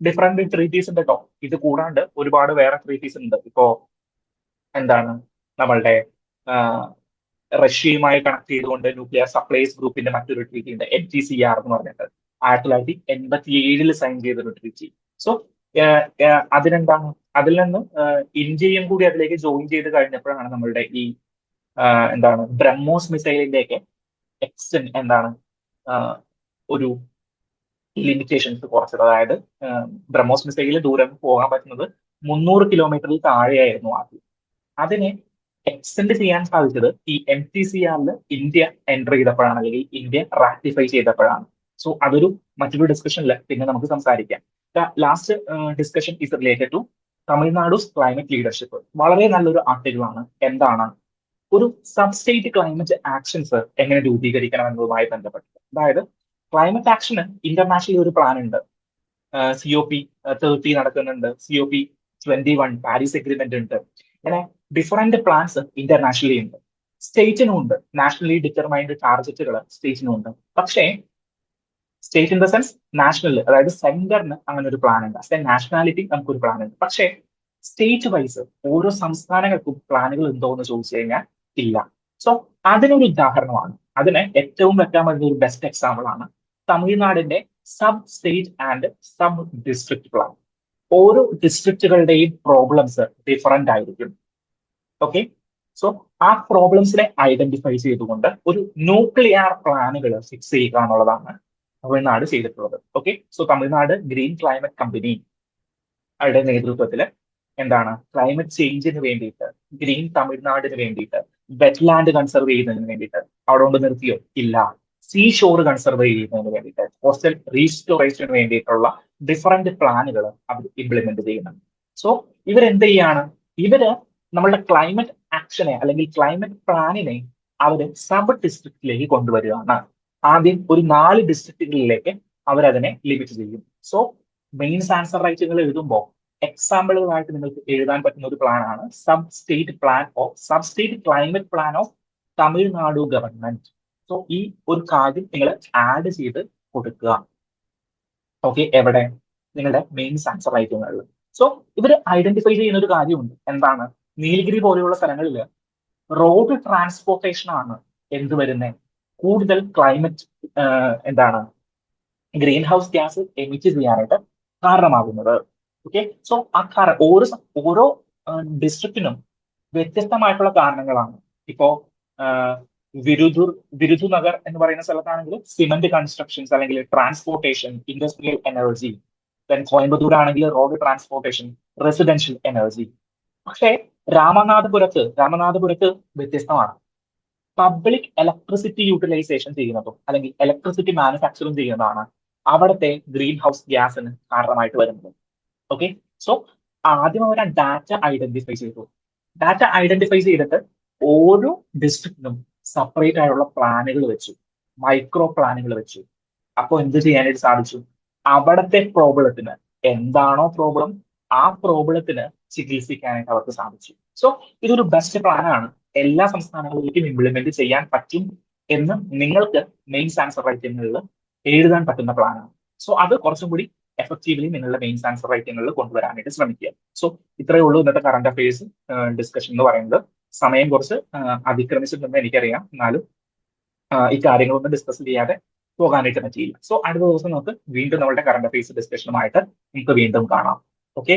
ഡിഫറെന്റ് ട്രീറ്റീസ് ഉണ്ട് കേട്ടോ. ഇത് കൂടാണ്ട് ഒരുപാട് വേറെ ട്രീറ്റീസ് ഉണ്ട്. ഇപ്പോ എന്താണ്, നമ്മളുടെ റഷ്യയുമായി കണക്ട് ചെയ്തുകൊണ്ട് ന്യൂക്ലിയർ സപ്ലൈസ് ഗ്രൂപ്പിന്റെ മറ്റൊരു ട്രീറ്റി ഉണ്ട്, NTCR എന്ന് പറഞ്ഞിട്ട് 1987 സൈൻ ചെയ്തൊരു ട്രീറ്റി. സോ അതിനെന്താണ്, അതിൽ നിന്ന് ഇന്ത്യയും കൂടി അതിലേക്ക് ജോയിൻ ചെയ്ത് കഴിഞ്ഞപ്പോഴാണ് നമ്മളുടെ ഈ എന്താണ് ബ്രഹ്മോസ് മിസൈലിന്റെ ഒക്കെ എന്താണ് ഒരു ലിമിറ്റേഷൻസ് കുറച്ചത്. അതായത് ബ്രഹ്മോസ് മിസൈലിൽ ദൂരം പോകാൻ പറ്റുന്നത് 300 കിലോമീറ്ററിൽ താഴെയായിരുന്നു ആദ്യം. അതിനെ എക്സ്റ്റെൻഡ് ചെയ്യാൻ സാധിച്ചത് ഈ MTCRൽ ഇന്ത്യ എൻ്റർ ചെയ്തപ്പോഴാണ്, അല്ലെങ്കിൽ ഇന്ത്യ റാറ്റിഫൈ ചെയ്തപ്പോഴാണ്. സോ അതൊരു മറ്റൊരു ഡിസ്കഷനിൽ പിന്നെ നമുക്ക് സംസാരിക്കാം. Last discussion is related to Tamil Nadu's climate leadership. വളരെ നല്ലൊരു ആർട്ടിക്കിളാണ്. എന്താണ് ഒരു സബ് സ്റ്റേറ്റ് ക്ലൈമറ്റ് ആക്ഷൻസ് എങ്ങനെ രൂപീകരിക്കണം എന്നതുമായി ബന്ധപ്പെട്ട്. അതായത് ക്ലൈമറ്റ് ആക്ഷന് ഇന്റർനാഷണലി ഒരു പ്ലാൻ ഉണ്ട്. COP30 നടക്കുന്നുണ്ട്, COP21 പാരീസ് എഗ്രിമെന്റ് ഉണ്ട്. ഇങ്ങനെ ഡിഫറെന്റ് പ്ലാൻസ് ഇന്റർനാഷണലി ഉണ്ട്. സ്റ്റേറ്റിനും ഉണ്ട് നാഷണലി ഡിറ്റർമൈൻഡ് ടാർഗറ്റുകൾ, സ്റ്റേറ്റിനും ഉണ്ട്. പക്ഷേ state in the sense national, അതായത് സെന്ററിന് അങ്ങനെ ഒരു പ്ലാൻ ഉണ്ട്. ആസ് എ നാഷണാലിറ്റി നമുക്കൊരു പ്ലാൻ ഉണ്ട്. പക്ഷേ സ്റ്റേറ്റ് വൈസ് ഓരോ സംസ്ഥാനങ്ങൾക്കും പ്ലാനുകൾ ഉണ്ടോ എന്ന് ചോദിച്ചു കഴിഞ്ഞാൽ ഇല്ല. സോ അതിനൊരു ഉദാഹരണമാണ്, അതിന് ഏറ്റവും വെക്കാൻ പറ്റുന്ന ഒരു ബെസ്റ്റ് എക്സാമ്പിൾ ആണ് തമിഴ്നാടിന്റെ sub state and sub district plan. ഓരോ ഡിസ്ട്രിക്റ്റുകളുടെയും പ്രോബ്ലംസ് ഡിഫറെന്റ് ആയിരിക്കും. ഓക്കെ, സോ ആ പ്രോബ്ലംസിനെ ഐഡന്റിഫൈ ചെയ്തുകൊണ്ട് ഒരു ന്യൂക്ലിയർ പ്ലാനുകൾ ഫിക്സ് ചെയ്യുക എന്നുള്ളതാണ് തമിഴ്നാട് ചെയ്തിട്ടുള്ളത്. Okay, so Tamil Nadu green climate company അവരുടെ നേതൃത്വത്തിൽ എന്താണ് ക്ലൈമറ്റ് ചേഞ്ചിന് വേണ്ടിയിട്ട്, ഗ്രീൻ തമിഴ്നാടിന് വേണ്ടിയിട്ട്, വെറ്റ്ലാൻഡ് കൺസർവ് ചെയ്യുന്നതിന് വേണ്ടിയിട്ട്, അവിടെ കൊണ്ട് നിർത്തിയോ ഇല്ല, സീ ഷോർ കൺസർവ് ചെയ്യുന്നതിന് വേണ്ടിയിട്ട്, കോസ്റ്റൽ റീസ്റ്റോറേഷന് വേണ്ടിയിട്ടുള്ള ഡിഫറെന്റ് പ്ലാനുകൾ അവർ ഇംപ്ലിമെന്റ് ചെയ്യുന്നുണ്ട്. സോ ഇവരെന്ത് ചെയ്യാണ്, ഇവര് നമ്മളുടെ ക്ലൈമറ്റ് ആക്ഷനെ അല്ലെങ്കിൽ ക്ലൈമറ്റ് പ്ലാനിനെ അവര് സബ് ഡിസ്ട്രിക്റ്റിലേക്ക് കൊണ്ടുവരികയാണ്. ആദ്യം ഒരു 4 ഡിസ്ട്രിക്റ്റുകളിലേക്ക് അവരതിനെ ലിമിറ്റ് ചെയ്യും. സോ മെയിൻസ് ആൻസർ റൈറ്റുകൾ എഴുതുമ്പോൾ എക്സാമ്പിളുകളായിട്ട് നിങ്ങൾക്ക് എഴുതാൻ പറ്റുന്ന ഒരു പ്ലാൻ ആണ് sub state plan of sub state climate plan of Tamil Nadu government. So ഈ ഒരു കാര്യം നിങ്ങൾ ആഡ് ചെയ്ത് കൊടുക്കുക. ഓക്കെ, എവിടെ നിങ്ങളുടെ മെയിൻസ് ആൻസർ റൈറ്റുകളിൽ. സോ ഇവർ ഐഡന്റിഫൈ ചെയ്യുന്ന ഒരു കാര്യമുണ്ട്. എന്താണ്, നീലഗിരി പോലെയുള്ള സ്ഥലങ്ങളിൽ റോഡ് ട്രാൻസ്പോർട്ടേഷൻ ആണ് എന്ത് വരുന്നത് കൂടുതൽ ക്ലൈമറ്റ് എന്താണ് ഗ്രീൻ ഹൗസ് ഗ്യാസ് എമിറ്റ് ചെയ്യാനായിട്ട് കാരണമാകുന്നത്. ഓക്കെ, സോ ഓരോ ഡിസ്ട്രിക്റ്റിനും വ്യത്യസ്തമായിട്ടുള്ള കാരണങ്ങളാണ്. ഇപ്പോ വിരുധു നഗർ എന്ന് പറയുന്ന സ്ഥലത്താണെങ്കിൽ സിമന്റ് കൺസ്ട്രക്ഷൻസ് അല്ലെങ്കിൽ transportation, industrial energy. Then Coimbatore ആണെങ്കിൽ റോഡ് ട്രാൻസ്പോർട്ടേഷൻ, റെസിഡൻഷ്യൽ എനർജി. പക്ഷേ രാമനാഥപുരത്ത് വ്യത്യസ്തമാണ്. പബ്ലിക് ഇലക്ട്രിസിറ്റി യൂട്ടിലൈസേഷൻ ചെയ്യുന്നതും അല്ലെങ്കിൽ ഇലക്ട്രിസിറ്റി മാനുഫാക്ചറിങ് ചെയ്യുന്നതാണ് അവിടുത്തെ ഗ്രീൻ ഹൗസ് ഗ്യാസിന് കാരണമായിട്ട് വരുന്നത്. ഓക്കെ, സോ ആദ്യം അവർ ഡാറ്റ ഐഡന്റിഫൈ ചെയ്തു. ഡാറ്റ ഐഡന്റിഫൈ ചെയ്തിട്ട് ഓരോ ഡിസ്ട്രിക്റ്റിനും സെപ്പറേറ്റ് ആയിട്ടുള്ള പ്ലാനുകൾ വെച്ചു, മൈക്രോ പ്ലാനുകൾ വെച്ചു. അപ്പോൾ എന്ത് ചെയ്യാനായിട്ട് സാധിച്ചു, അവിടുത്തെ പ്രോബ്ലത്തിന് എന്താണോ പ്രോബ്ലം ആ പ്രോബ്ലത്തിന് ചികിത്സിക്കാനായിട്ട് അവർക്ക് സാധിച്ചു. സോ ഇതൊരു ബെസ്റ്റ് പ്ലാനാണ്, എല്ലാ സംസ്ഥാനങ്ങളിലേക്കും ഇംപ്ലിമെന്റ് ചെയ്യാൻ പറ്റും എന്ന് നിങ്ങൾക്ക് മെയിൻസ് ആൻസർ റൈറ്റിങ്ങളിൽ എഴുതാൻ പറ്റുന്ന പ്ലാനാണ്. സോ അത് കുറച്ചും കൂടി എഫക്റ്റീവ്ലി നിങ്ങളുടെ മെയിൻസ് ആൻസർ റൈറ്റിങ്ങളിൽ കൊണ്ടുവരാനായിട്ട് ശ്രമിക്കുക. സോ ഇത്രയേ ഉള്ളൂ ഇന്നത്തെ കറണ്ട് അഫയേഴ്സ് ഡിസ്കഷൻ എന്ന് പറയുന്നത്. സമയം കുറച്ച് അതിക്രമിച്ചിട്ടുണ്ടെന്ന് എനിക്കറിയാം, എന്നാലും ഈ കാര്യങ്ങളൊന്നും ഡിസ്കസ് ചെയ്യാതെ പോകാനായിട്ട് പറ്റിയില്ല. സോ അടുത്ത ദിവസം നമുക്ക് വീണ്ടും നമ്മളുടെ കറണ്ട് അഫയേഴ്സ് ഡിസ്കഷനുമായിട്ട് നമുക്ക് വീണ്ടും കാണാം. ഓക്കെ.